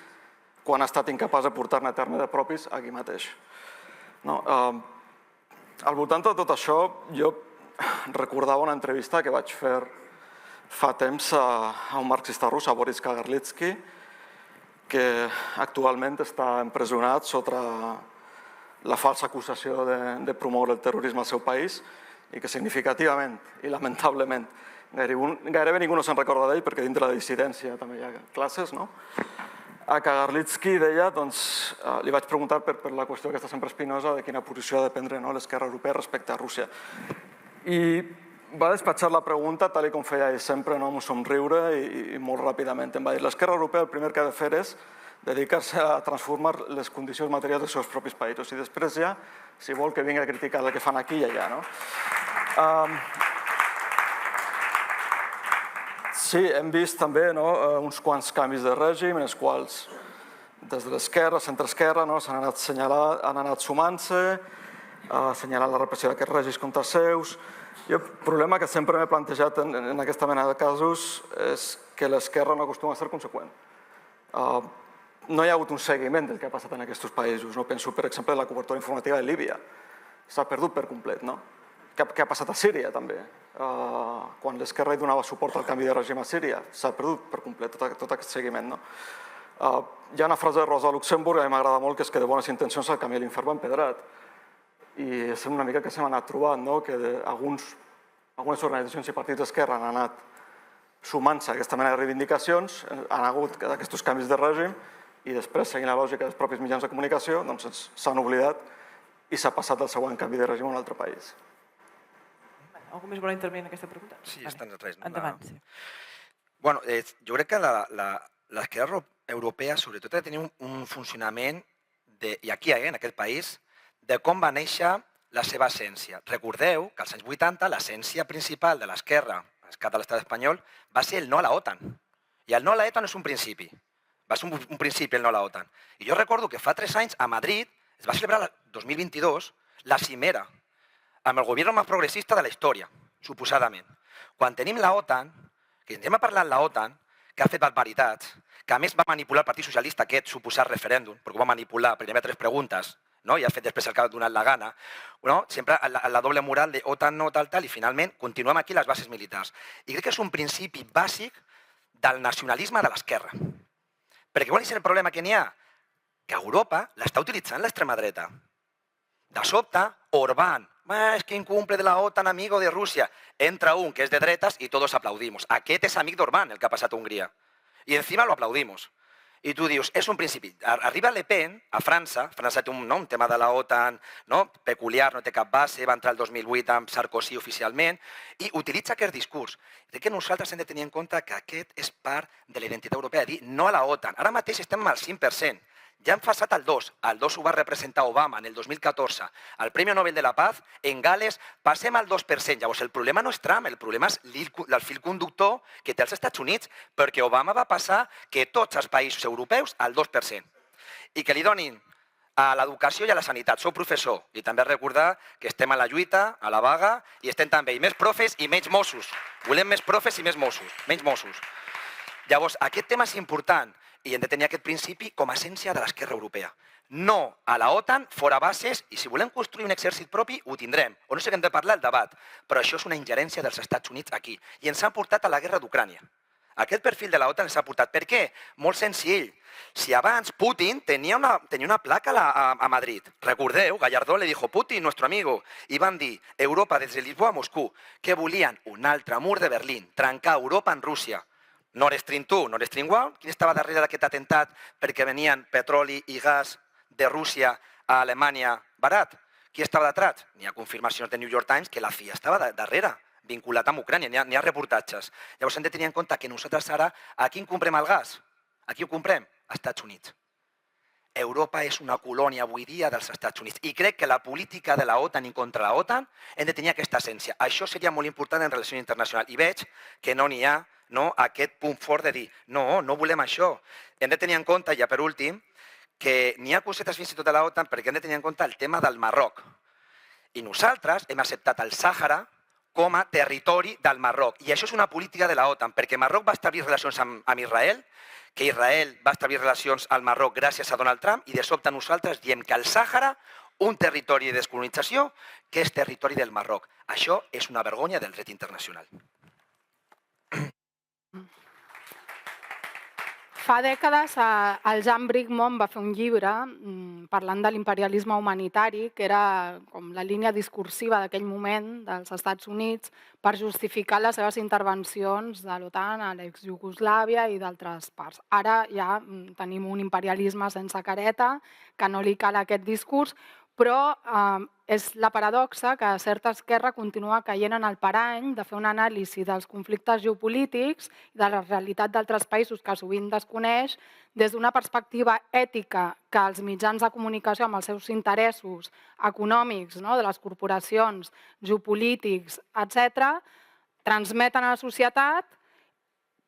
quan ha estat incapaç de portar-ne a terme de propis aquí mateix. Al voltant de tot això, jo recordava una entrevista que vaig fer fa temps a un marxista rus, a Boris Kagarlitsky, que actualment està empresonat sota la falsa acusació de promoure el terrorisme al seu país i que significativament i lamentablement gairebé ningú no se'n recorda d'ell perquè dintre la dissidència també hi ha classes, no? A Kagarlitsky deia, doncs, li vaig preguntar per la qüestió aquesta sempre espinosa de quina posició ha de prendre l'esquerra europea respecte a Rússia. I va despatxar la pregunta tal com feia ell sempre, amb un somriure i molt ràpidament. Em va dir, l'esquerra europea el primer que ha de fer és dedicar-se a transformar les condicions materials dels seus propis països i després ja, si vol, que vingui a criticar el que fan aquí i allà. Sí, hem vist també uns quants canvis de règim en els quals des de l'esquerra, centre-esquerra, s'han anat assenyalant, han anat sumant-se, assenyalant la repressió d'aquests règims contra els seus. El problema que sempre m'he plantejat en aquesta mena de casos és que l'esquerra no acostuma a ser conseqüent. No hi ha hagut un seguiment del que ha passat en aquests països. Penso, per exemple, en la cobertura informativa de Líbia. S'ha perdut per complet, no? Què ha passat a Síria, també? Quan l'esquerra donava suport al canvi de règim a Síria, s'ha perdut per complet tot aquest seguiment, no? Hi ha una frase de Rosa Luxemburg que m'agrada molt, que és que de bones intencions el camí a l'infern va empedrat. I és una mica que s'hem anat trobant, que algunes organitzacions i partits d'esquerra han anat sumant-se a aquesta mena de reivindicacions, han hagut aquests canvis de règim i després, seguint la lògica dels propis mitjans de comunicació, s'han oblidat i s'ha passat el següent canvi de règim a un altre país. Algú més vol intervenir en aquesta pregunta? Sí, està en res. Endavant, sí. Jo crec que l'esquerra europea sobretot ha de tenir un funcionament, i aquí en aquest país, de com va néixer la seva essència. Recordeu que als anys 80 l'essència principal de l'esquerra, a l'estat espanyol, va ser el no a la OTAN. I el no a la OTAN és un principi. Va ser un principi el no a la OTAN. I jo recordo que fa 3 anys a Madrid es va celebrar el 2022 la cimera amb el govern més progressista de la història, suposadament. Quan tenim la OTAN, que anem a parlar de la OTAN, que ha fet barbaritats, que a més va manipular el Partit Socialista aquest suposat referèndum, perquè ho va manipular, primer 3 preguntes, i ha fet després el que ha donat la gana, sempre la doble moral de OTAN no, tal, i finalment continuem aquí les bases militars. I crec que és un principi bàsic del nacionalisme de l'esquerra. Perquè qual és el problema que n'hi ha? Que Europa l'està utilitzant l'extrema dreta. De sobte, Orbán, és que incumple de la OTAN, amigo de Rússia. Entra un que és de dretes i tots aplaudimos. Aquest és amic d'Orbán, el que ha passat a Hongria. I encima lo aplaudimos. I tu dius, és un principi. Arriba Le Pen a França, França té un tema de la OTAN peculiar, no té cap base, va entrar el 2008 amb Sarkozy oficialment, i utilitza aquest discurs. Crec que nosaltres hem de tenir en compte que aquest és part de la identitat europea, dir no a la OTAN. Ara mateix estem al 5%. Ja hem passat al 2%. El 2% ho va representar Obama en el 2014. Al Premi Nobel de la Paz, en Gales, passem al 2%. Llavors, el problema no és Trump, el problema és el fil conductor que té els Estats Units, perquè Obama va passar que tots els països europeus al 2%. I que li donin a l'educació i a la sanitat. Sou professor. I també recordar que estem a la lluita, a la vaga, i estem també més profes i menys Mossos. Volem més profes i més Mossos, menys Mossos. Llavors, aquest tema és important. I hem de tenir aquest principi com a essència de l'esquerra europea. No a la OTAN, fora bases, i si volem construir un exèrcit propi, ho tindrem. O no sé què hem de parlar, el debat. Però això és una ingerència dels Estats Units aquí. I ens han portat a la guerra d'Ucrània. Aquest perfil de la OTAN ens ha portat. Per què? Molt senzill. Si abans Putin tenia una placa a Madrid. Recordeu, Gallardón le dijo, Putin, nuestro amigo. I van dir, Europa des de Lisboa a Moscou, que volien un altre mur de Berlín, trencar Europa en Rússia. Nord Stream 2, Nord Stream 1, qui estava darrere d'aquest atemptat perquè venien petroli i gas de Rússia a Alemanya barat? Qui estava detrás? N'hi ha confirmacions de New York Times que la CIA estava darrere, vinculat amb Ucrània, n'hi ha reportatges. Llavors hem de tenir en compte que nosaltres ara, a qui comprem el gas? A qui ho comprem? Als Estats Units. Europa és una colònia avui dia dels Estats Units i crec que la política de la OTAN i contra la OTAN hem de tenir aquesta essència. Això seria molt important en relació internacional i veig que no n'hi ha aquest punt fort de dir no volem això. Hem de tenir en compte, ja per últim, que n'hi ha cosetes fins i tot a la OTAN perquè hem de tenir en compte el tema del Marroc. I nosaltres hem acceptat el Sàhara com a territori del Marroc. I això és una política de la OTAN, perquè Marroc va establir relacions amb Israel, que Israel va establir relacions al Marroc gràcies a Donald Trump, i de sobte nosaltres diem que el Sàhara, un territori de descolonització, que és territori del Marroc. Això és una vergonya del dret internacional. Fa dècades el Jean Bricmont va fer un llibre parlant de l'imperialisme humanitari, que era com la línia discursiva d'aquell moment dels Estats Units per justificar les seves intervencions de l'OTAN a l'ex-Iugoslàvia i d'altres parts. Ara ja tenim un imperialisme sense careta, que no li cal aquest discurs, però és la paradoxa que certa esquerra continua caient en el parany de fer una anàlisi dels conflictes geopolítics i de la realitat d'altres països que sovint desconeix des d'una perspectiva ètica que els mitjans de comunicació amb els seus interessos econòmics, no, de les corporacions, geopolítics, etc., transmeten a la societat,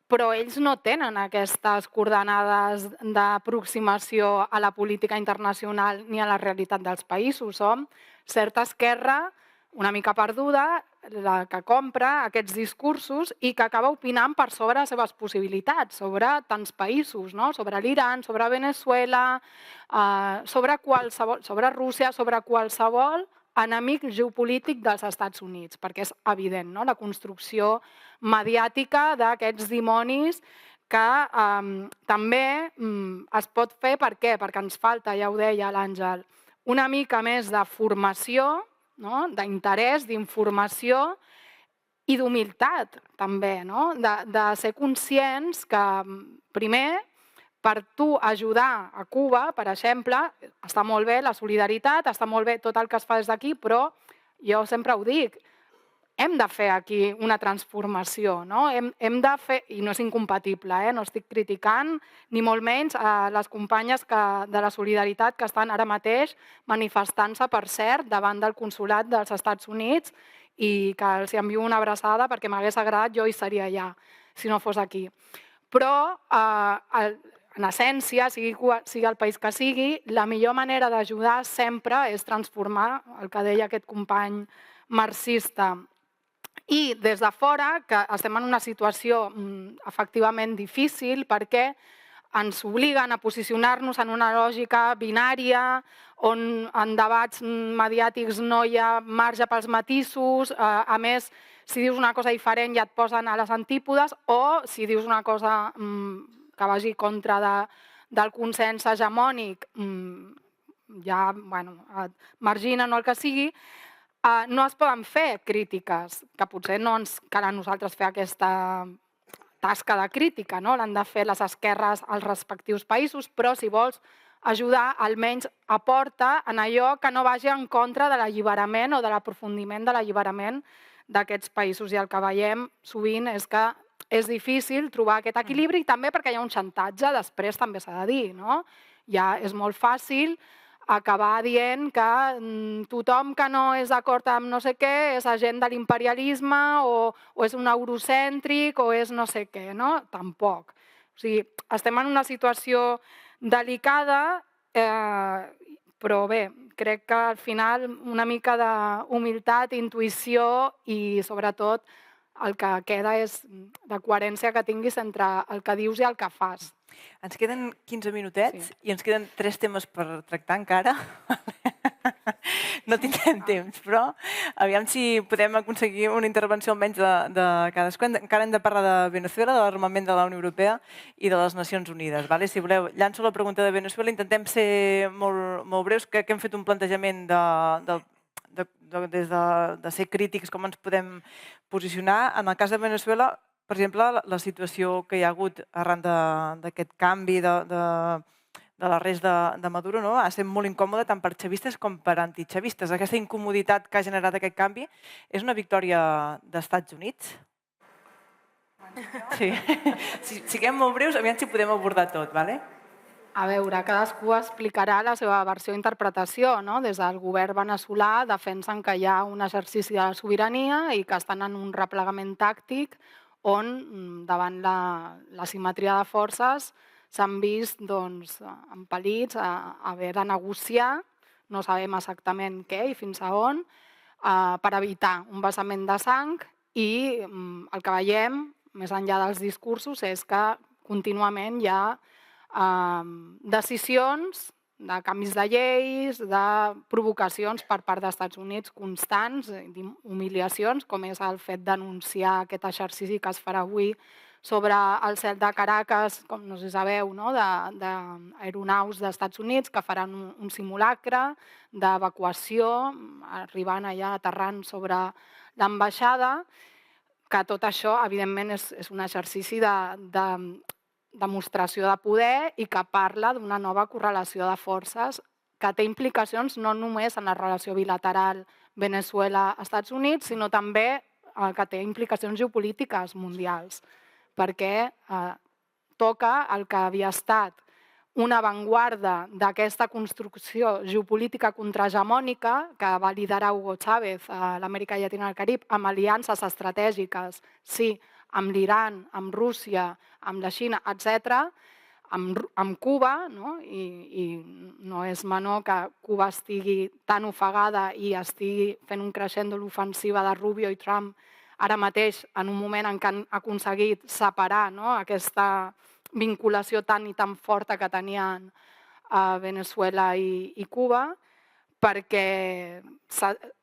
però ells no tenen aquestes coordenades d'aproximació a la política internacional ni a la realitat dels països. Som certa esquerra una mica perduda, la que compra aquests discursos i que acaba opinant per sobre les seves possibilitats, sobre tants països, no? Sobre l'Iran, sobre Veneçuela, sobre Rússia, sobre qualsevol enemic geopolític dels Estats Units, perquè és evident, no? La construcció mediàtica d'aquests dimonis que també es pot fer. Per què? Perquè ens falta, ja ho deia l'Àngel, una mica més de formació, no? D'interès, d'informació i d'humilitat, també, no? De ser conscients que, primer, per tu ajudar a Cuba, per exemple, està molt bé la solidaritat, està molt bé tot el que es fa des d'aquí, però jo sempre ho dic, hem de fer aquí una transformació, no? Hem de fer, i no és incompatible, no estic criticant ni molt menys a les companyes de la solidaritat que estan ara mateix manifestant-se, per cert, davant del consolat dels Estats Units i que els envio una abraçada perquè m'hagués agradat, jo hi seria allà, si no fos aquí. Però, en essència, sigui el país que sigui, la millor manera d'ajudar sempre és transformar, el que deia aquest company marxista. I des de fora, que estem en una situació efectivament difícil perquè ens obliguen a posicionar-nos en una lògica binària on en debats mediàtics no hi ha marge pels matisos, a més, si dius una cosa diferent ja et posen a les antípodes, o si dius una cosa que vagi contra del consens hegemònic, ja et marginen o el que sigui, no es poden fer crítiques, que potser no ens cal a nosaltres fer aquesta tasca de crítica, no? L'han de fer les esquerres als respectius països, però si vols ajudar, almenys aporta en allò que no vagi en contra de l'alliberament o de l'aprofundiment de l'alliberament d'aquests països. I el que veiem sovint és que és difícil trobar aquest equilibri, i també perquè hi ha un xantatge, després també s'ha de dir, no? Ja és molt fàcil acabar dient que tothom que no és d'acord amb no sé què és agent de l'imperialisme o és un eurocèntric o és no sé què, no? Tampoc. O sigui, estem en una situació delicada, però bé, crec que al final una mica d'humilitat, intuïció i sobretot el que queda és de coherència que tinguis entre el que dius i el que fas. Ens queden 15 minutets i ens queden 3 temes per tractar encara. No tindrem temps, però aviam si podem aconseguir una intervenció almenys de cadascú. Encara hem de parlar de Veneçuela, de l'armament de la Unió Europea i de les Nacions Unides. Si voleu, llanço la pregunta de Veneçuela, intentem ser molt breus, que hem fet un plantejament des de ser crítics, com ens podem posicionar. En el cas de Veneçuela, per exemple, la situació que hi ha hagut arran d'aquest canvi de l'arrest de Maduro ha estat molt incòmode tant per xavistes com per antixavistes. Aquesta incomoditat que ha generat aquest canvi és una victòria d'Estats Units? Sí. Siguem molt breus, aviam si podem abordar tot, d'acord? A veure, cadascú explicarà la seva versió d'interpretació, no? Des del govern veneçolà defensen que hi ha un exercici de la sobirania i que estan en un replegament tàctic on, davant la simetria de forces, s'han vist empel·lits a haver de negociar, no sabem exactament què i fins a on, per evitar un vessament de sang, i el que veiem, més enllà dels discursos, és que contínuament hi ha decisions de canvis de lleis, de provocacions per part dels Estats Units constants, humiliacions, com és el fet d'anunciar aquest exercici que es farà avui sobre el cel de Caracas, com no sé si sabeu, d'aeronaus dels Estats Units que faran un simulacre d'evacuació, arribant allà, aterrant sobre l'ambaixada, que tot això, evidentment, és un exercici de demostració de poder i que parla d'una nova correlació de forces que té implicacions no només en la relació bilateral Veneçuela-Estats Units, sinó també que té implicacions geopolítiques mundials, perquè toca el que havia estat una avantguarda d'aquesta construcció geopolítica contrahegemònica que va liderar Hugo Chávez a l'Amèrica Llatina i el Carib amb aliances estratègiques, sí, amb l'Iran, amb Rússia, amb la Xina, etc., amb Cuba, i no és menor que Cuba estigui tan ofegada i estigui fent un creixendo l'ofensiva de Rubio i Trump ara mateix, en un moment en què han aconseguit separar aquesta vinculació tan i tan forta que tenien a Veneçuela i Cuba, perquè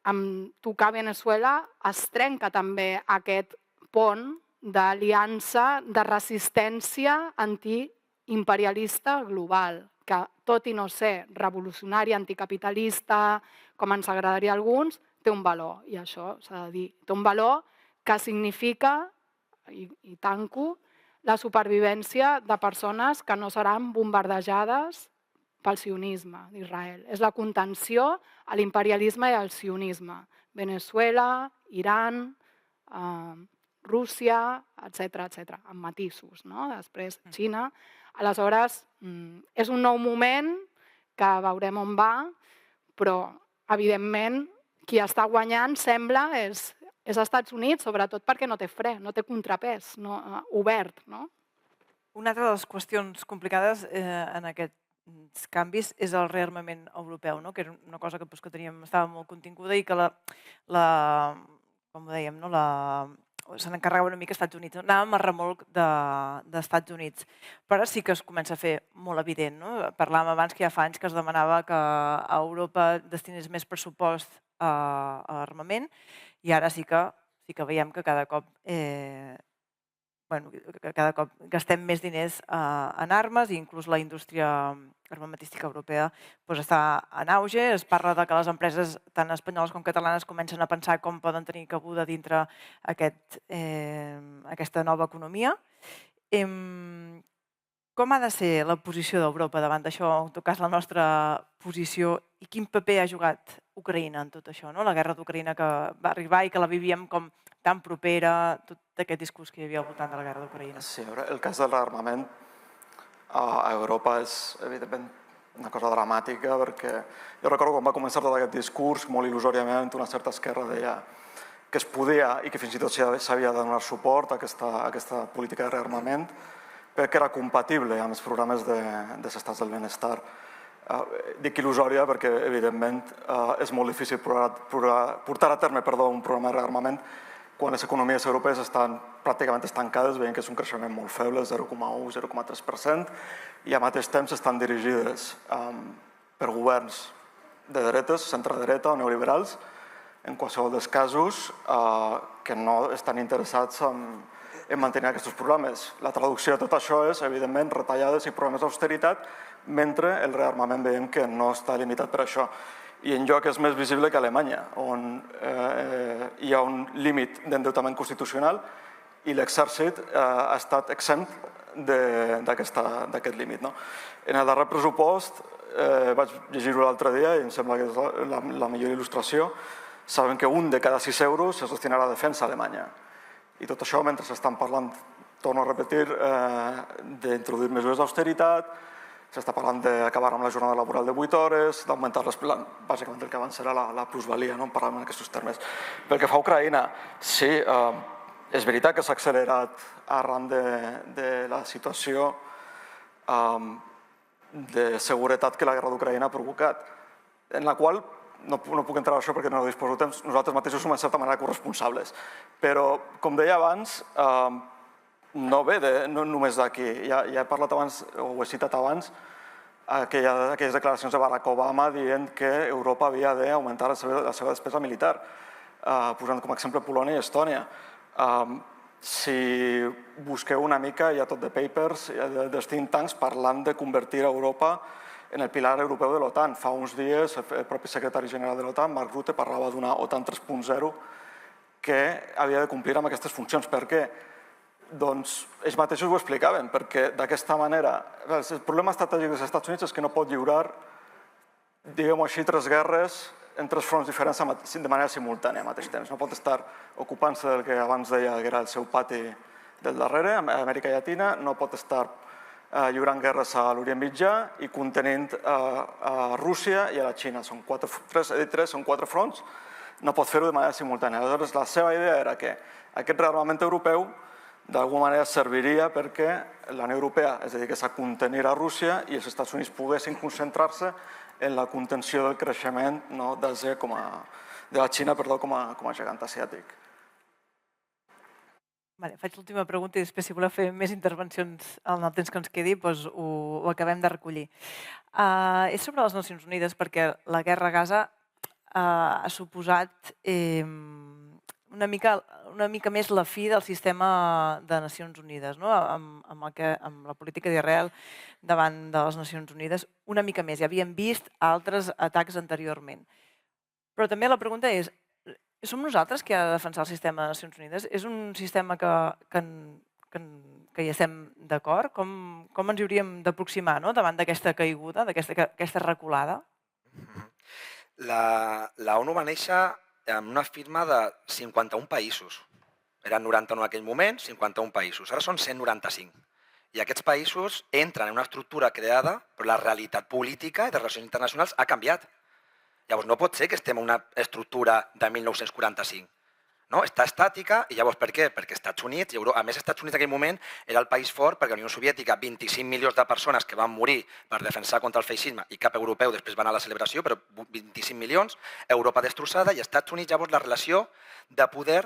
amb tocar Veneçuela es trenca també aquest pont d'aliança de resistència antiimperialista global, que tot i no ser revolucionari, anticapitalista, com ens agradaria a alguns, té un valor, i això s'ha de dir. Té un valor que significa, i tanco, la supervivència de persones que no seran bombardejades pel sionisme d'Israel. És la contenció a l'imperialisme i al sionisme. Veneçuela, Iran, Rússia, etc., amb matisos. Després, Xina. Aleshores, és un nou moment que veurem on va, però, evidentment, qui està guanyant, sembla, és Estats Units, sobretot perquè no té fre, no té contrapès obert. Una altra de les qüestions complicades en aquests canvis és el rearmament europeu, que era una cosa que estava molt continguda i que com dèiem, se n'encarregava una mica Estats Units. Anàvem a remolc d'Estats Units, però sí que es comença a fer molt evident. Parlàvem abans que ja fa anys que es demanava que Europa destinés més pressupost a l'armament i ara sí que veiem que cada cop gastem més diners en armes i inclús la indústria armamentística europea està en auge. Es parla de que les empreses tant espanyoles com catalanes comencen a pensar com poden tenir cabuda dintre aquesta nova economia. Com ha de ser la posició d'Europa davant d'això, en tot cas la nostra posició, i quin paper ha jugat Ucraïna en tot això? La guerra d'Ucraïna que va arribar i que la vivíem com tan propera, tot aquest discurs que hi havia al voltant de la guerra d'Ucraïna. Sí, el cas del rearmament a Europa és, evidentment, una cosa dramàtica, perquè jo recordo quan va començar tot aquest discurs, molt il·lusòriament, una certa esquerra deia que es podia i que fins i tot s'havia de donar suport a aquesta política de rearmament perquè era compatible amb els programes dels estats del benestar. Dic il·lusòria perquè, evidentment, és molt difícil portar a terme un programa de rearmament quan les economies europees estan pràcticament estancades, veient que és un creixement molt feble, 0,1-0,3%, i al mateix temps estan dirigides per governs de dretes, centre-dreta o neoliberals, en qualsevol dels casos, que no estan interessats en mantenir aquests programes. La traducció de tot això és, evidentment, retallades i programes d'austeritat, mentre el rearmament veiem que no està limitat per això. I en lloc és més visible que a Alemanya, on hi ha un límit d'endeutament constitucional i l'exèrcit ha estat exempt d'aquest límit. En el darrer pressupost, vaig llegir-ho l'altre dia i em sembla que és la millor il·lustració, saben que un de cada 6 euros es destinarà a defensa a Alemanya. I tot això mentre s'estan parlant, torno a repetir, d'introduir mesures d'austeritat, s'està parlant d'acabar amb la jornada laboral de 8 hores, d'augmentar bàsicament el que abans era la plusvalia, no en parlàvem en aquests termes. Pel que fa a Ucraïna, sí, és veritat que s'ha accelerat arran de la situació de seguretat que la guerra d'Ucraïna ha provocat, en la qual no puc entrar a això perquè no disposo de temps, nosaltres mateixos som en certa manera corresponsables. Però, com deia abans, no ve no només d'aquí. Ja he parlat abans, o ho he citat abans, aquelles declaracions de Barack Obama dient que Europa havia d'augmentar la seva despesa militar, posant com a exemple Polònia i Estònia. Si busqueu una mica, hi ha tot de papers, dels think tanks parlant de convertir Europa en el pilar europeu de l'OTAN. Fa uns dies el propi secretari general de l'OTAN, Mark Rutte, parlava d'una OTAN 3.0 que havia de complir amb aquestes funcions. Per què? Doncs ells mateixos ho explicaven, perquè d'aquesta manera... El problema estratègic dels Estats Units és que no pot lliurar, diguem-ho així, 3 guerres en 3 fronts diferents de manera simultània al mateix temps. No pot estar ocupant-se del que abans deia que era el seu pati del darrere, a Amèrica Llatina, no pot estar lliurant guerres a l'Orient Mitjà i contenint a Rússia i a la Xina. Són 4 fronts, no pot fer-ho de manera simultània. Aleshores, la seva idea era que aquest rearmament europeu d'alguna manera serviria perquè la Unió Europea es dediqués a contenir a Rússia i els Estats Units poguessin concentrar-se en la contenció del creixement d'Àsia de la Xina com a gegant asiàtic. Faig l'última pregunta i després, si voleu fer més intervencions en el temps que ens quedi, ho acabem de recollir. És sobre les Nacions Unides, perquè la guerra a Gaza ha suposat una mica més la fi del sistema de Nacions Unides, amb la política d'Israel davant de les Nacions Unides, una mica més. Ja havíem vist altres atacs anteriorment. Però també la pregunta és, som nosaltres qui ha de defensar el sistema de Nacions Unides? És un sistema que hi estem d'acord? Com ens hi hauríem d'aproximar davant d'aquesta caiguda, d'aquesta reculada? La ONU va néixer amb una firma de 51 països. Eren 91 en aquell moment, 51 països. Ara són 195. I aquests països entren en una estructura creada, però la realitat política i de relacions internacionals ha canviat. Llavors, no pot ser que estem en una estructura de 1945. Està estàtica, i llavors per què? Perquè Estats Units, a més Estats Units en aquell moment era el país fort perquè la Unió Soviètica, 25 milions de persones que van morir per defensar contra el feixisme i cap europeu després va anar a la celebració, però 25 milions, Europa destrossada i Estats Units, llavors la relació de poder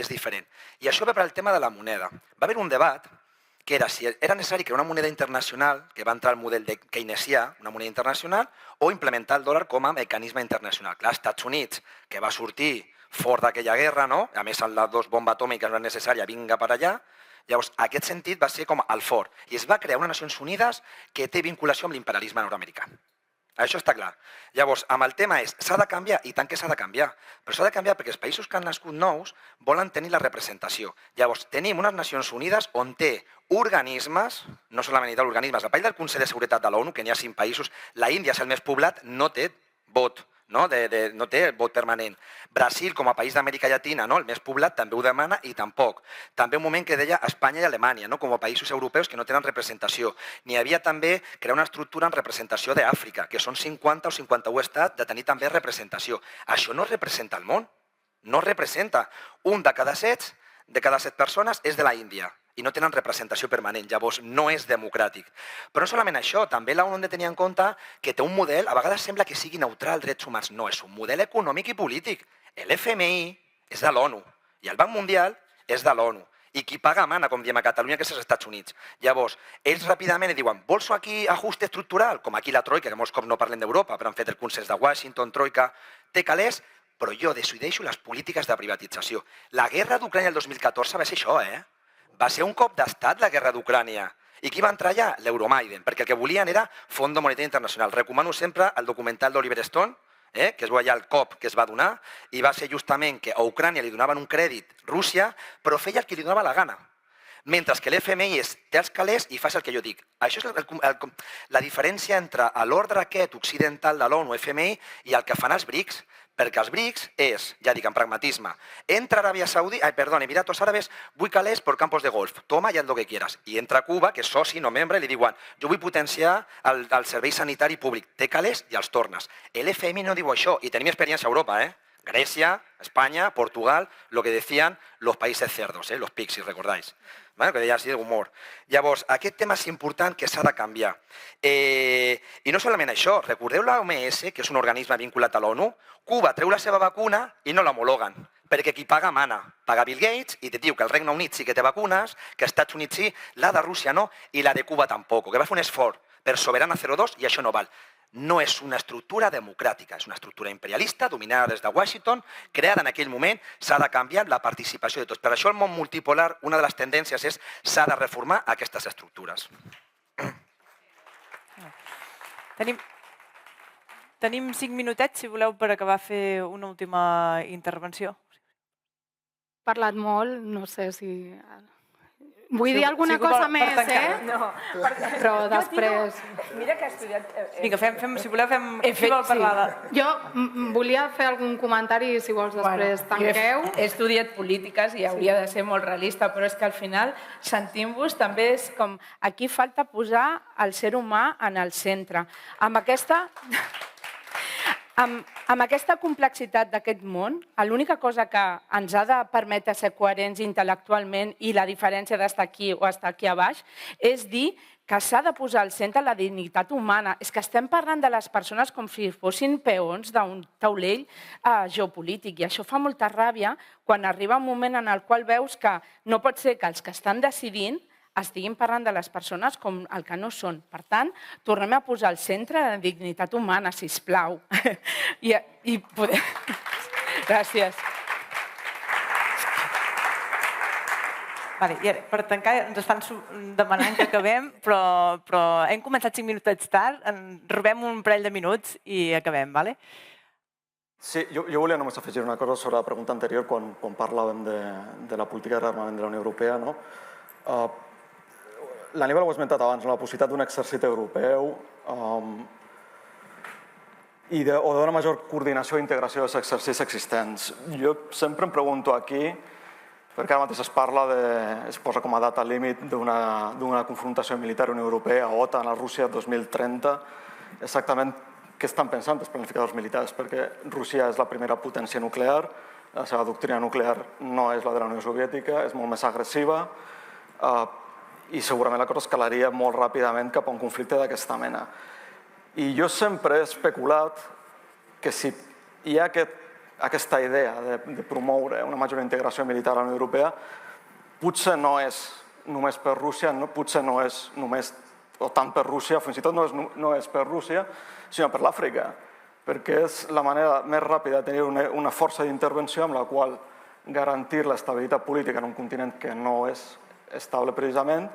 és diferent. I això ve per al tema de la moneda. Va haver un debat que era si era necessari crear una moneda internacional, que va entrar al model de keynesià, una moneda internacional, o implementar el dòlar com a mecanisme internacional. Clar, Estats Units, que va sortir fort d'aquella guerra, a més amb les 2 bombes atòmiques no era necessària, vinga per allà, llavors aquest sentit va ser com el fort. I es va crear una Nacions Unides que té vinculació amb l'imperialisme nord-americà. Això està clar. Llavors, amb el tema és, s'ha de canviar? I tant que s'ha de canviar. Però s'ha de canviar perquè els països que han nascut nous volen tenir la representació. Llavors, tenim unes Nacions Unides on té organismes, no solament organismes, a part del Consell de Seguretat de l'ONU, que n'hi ha 5 països, la Índia és el més poblat, no té vot. No té vot permanent. Brasil, com a país d'Amèrica Llatina, el més poblat, també ho demana i tampoc. També un moment que deia Espanya i Alemanya, com a països europeus que no tenen representació. N'hi havia també crear una estructura en representació d'Àfrica, que són 50 o 51 estats de tenir també representació. Això no representa el món. No representa. Un de cada 7 persones és de la Índia i no tenen representació permanent, llavors no és democràtic. Però no solament això, també l'ONU ha de tenir en compte que té un model, a vegades sembla que sigui neutral drets humans, no, és un model econòmic i polític. L'FMI és de l'ONU i el Banc Mundial és de l'ONU. I qui paga mana, com diem a Catalunya, que és els Estats Units. Llavors, ells ràpidament diuen, vols aquí ajuste estructural? Com aquí la Troika, que molts cops no parlem d'Europa, però han fet el consens de Washington, Troika, té calés, però jo decideixo les polítiques de privatització. La guerra d'Ucrània el 2014 va ser això, Va ser un cop d'estat la guerra d'Ucrània. I qui va entrar allà? L'Euromaiden, perquè el que volien era Fons Monetari Internacional. Recomano sempre el documental d'Oliver Stone, que es veu allà el cop que es va donar, i va ser justament que a Ucrània li donaven un crèdit Rússia, però feia el que li donava la gana. Mentre que l'FMI té els calés i fas el que jo dic. Això és la diferència entre l'ordre aquest occidental de l'ONU, FMI, i el que fan els BRICS. Perquè els BRICS és, ja dic en pragmatisme, entra Emiratos Árabes, vull calés per campos de golf, toma ja el que quieras. I entra Cuba, que és soci, no membre, i li diuen, jo vull potenciar el servei sanitari públic, té calés i els tornes. L'FMI no diu això, i tenim experiència a Europa, Grecia, España, Portugal, lo que decían los países cerdos, los PICs, si recordáis. Que deia així d'humor. Llavors, aquest tema és important que s'ha de canviar. I no solament això, recordeu l'OMS, que és un organisme vinculat a l'ONU? Cuba treu la seva vacuna i no l'homologuen, perquè qui paga mana. Paga Bill Gates i te diu que el Regne Unit sí que té vacunes, que els Estats Units sí, la de Rússia no, i la de Cuba tampoc, que va fer un esforç per Soberana 02 i això no val. no és una estructura democràtica, és una estructura imperialista dominada des de Washington, creada en aquell moment, s'ha de canviar la participació de tots. Per això el món multipolar, una de les tendències és s'ha de reformar aquestes estructures. Tenim 5 minutets, si voleu, per acabar a fer una última intervenció. He parlat molt, no sé si... Vull dir alguna cosa més, No, però després... mira que he estudiat... Vinga, si voleu, fem... Qui vol parlar? Jo volia fer algun comentari, si vols, després tanqueu. He estudiat polítiques i hauria de ser molt realista, però és que al final, sentint-vos, també és com... Aquí falta posar el ser humà en el centre. Amb aquesta complexitat d'aquest món, l'única cosa que ens ha de permetre ser coherents intel·lectualment i la diferència d'estar aquí o estar aquí a baix és dir que s'ha de posar al centre la dignitat humana. És que estem parlant de les persones com si fossin peons d'un taulell geopolític i això fa molta ràbia quan arriba un moment en el qual veus que no pot ser que els que estan decidint estiguin parlant de les persones com el que no són. Per tant, tornem a posar al centre la dignitat humana, sisplau. Gràcies. Per tancar, ens estan demanant que acabem, però hem començat 5 minutets tard, robem un parell de minuts i acabem, d'acord? Sí, jo volia només afegir una cosa sobre la pregunta anterior quan parlàvem de la política de rearmament de la Unió Europea. L'Aníbal ho ha esmentat abans, la possibilitat d'un exèrcit europeu o d'una major coordinació i integració dels exèrcits existents. Jo sempre em pregunto aquí, perquè ara mateix es posa com a data límit d'una confrontació militar Unió Europea o OTAN a Rússia 2030, exactament què estan pensant els planificadors militars, perquè Rússia és la primera potència nuclear, la seva doctrina nuclear no és la de la Unió Soviètica, és molt més agressiva, i segurament la cosa escalaria molt ràpidament cap a un conflicte d'aquesta mena. I jo sempre he especulat que si hi ha aquesta idea de promoure una major integració militar a la Unió Europea, potser no és només per Rússia, potser no és només o tant per Rússia, fins i tot no és per Rússia, sinó per l'Àfrica, perquè és la manera més ràpida de tenir una força d'intervenció amb la qual garantir l'estabilitat política en un continent que no és estable precisament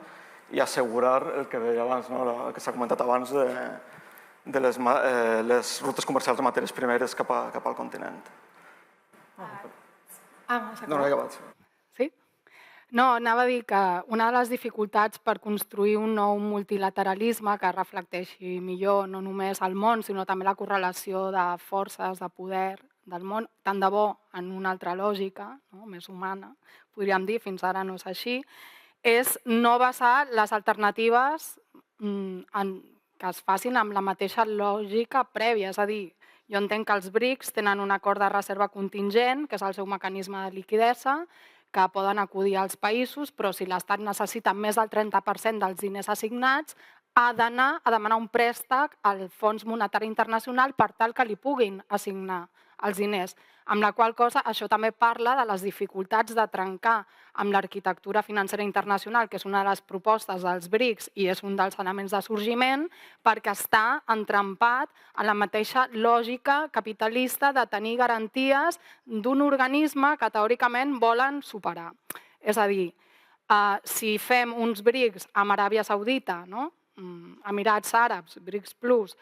i assegurar el que deia abans, el que s'ha comentat abans de les rutes comercials de matèries primeres cap al continent. No, he acabat. Sí? No, anava a dir que una de les dificultats per construir un nou multilateralisme que reflecteixi millor no només el món, sinó també la correlació de forces, de poder del món, tant de bo en una altra lògica, més humana, podríem dir, fins ara no és així, és no basar les alternatives que es facin amb la mateixa lògica prèvia. És a dir, jo entenc que els BRICS tenen un acord de reserva contingent, que és el seu mecanisme de liquiditat, que poden acudir als països, però si l'Estat necessita més del 30% dels diners assignats, ha d'anar a demanar un préstec al Fons Monetari Internacional per tal que li puguin assignar els diners. Amb la qual cosa això també parla de les dificultats de trencar amb l'arquitectura financera internacional, que és una de les propostes dels BRICS i és un dels elements de sorgiment, perquè està entrampat en la mateixa lògica capitalista de tenir garanties d'un organisme que teòricament volen superar. És a dir, si fem uns BRICS amb Aràbia Saudita, Emirats Àrabs, BRICS Plus,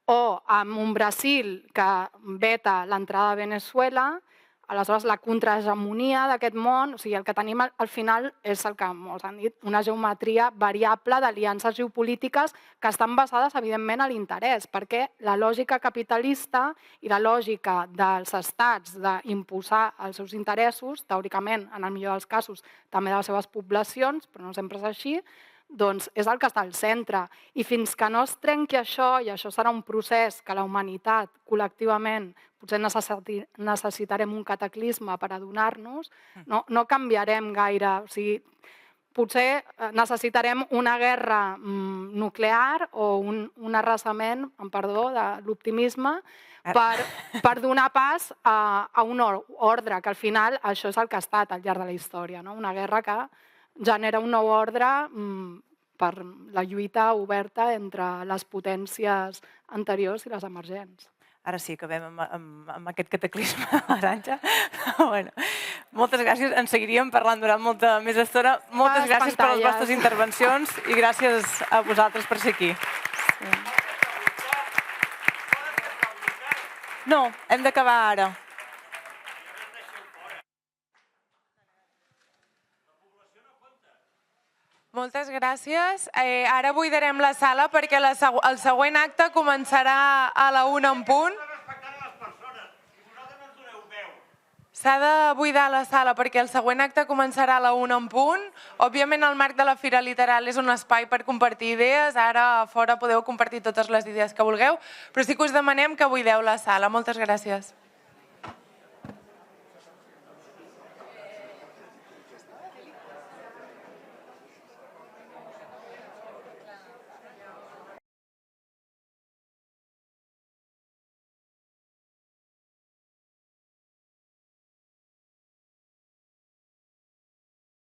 o amb un Brasil que veta l'entrada de Venezuela, aleshores la contrahegemonia d'aquest món, o sigui, el que tenim al final és el que molts han dit, una geometria variable d'aliances geopolítiques que estan basades, evidentment, a l'interès, perquè la lògica capitalista i la lògica dels estats d'imposar els seus interessos, teòricament, en el millor dels casos, també de les seves poblacions, però no sempre és així, doncs és el que està al centre. I fins que no es trenqui això, i això serà un procés que la humanitat col·lectivament potser necessitarem un cataclisme per adonar-nos, no canviarem gaire. O sigui, potser necessitarem una guerra nuclear o un arrasament, amb perdó, de l'optimisme, per donar pas a un ordre, que al final això és el que ha estat al llarg de la història, una guerra que genera un nou ordre per la lluita oberta entre les potències anteriors i les emergents. Ara sí, acabem amb aquest cataclisme de l'aranja. Bueno, moltes gràcies. En seguiríem parlant durant molta més estona. Moltes gràcies per les vostres intervencions i gràcies a vosaltres per ser aquí. No, hem d'acabar ara. Moltes gràcies. Ara buidarem la sala perquè el següent acte començarà a la 1 en punt. S'ha de buidar la sala perquè el següent acte començarà a la 1 en punt. Òbviament el marc de la Fira Literal és un espai per compartir idees. Ara a fora podeu compartir totes les idees que vulgueu, però sí que us demanem que buideu la sala. Moltes gràcies.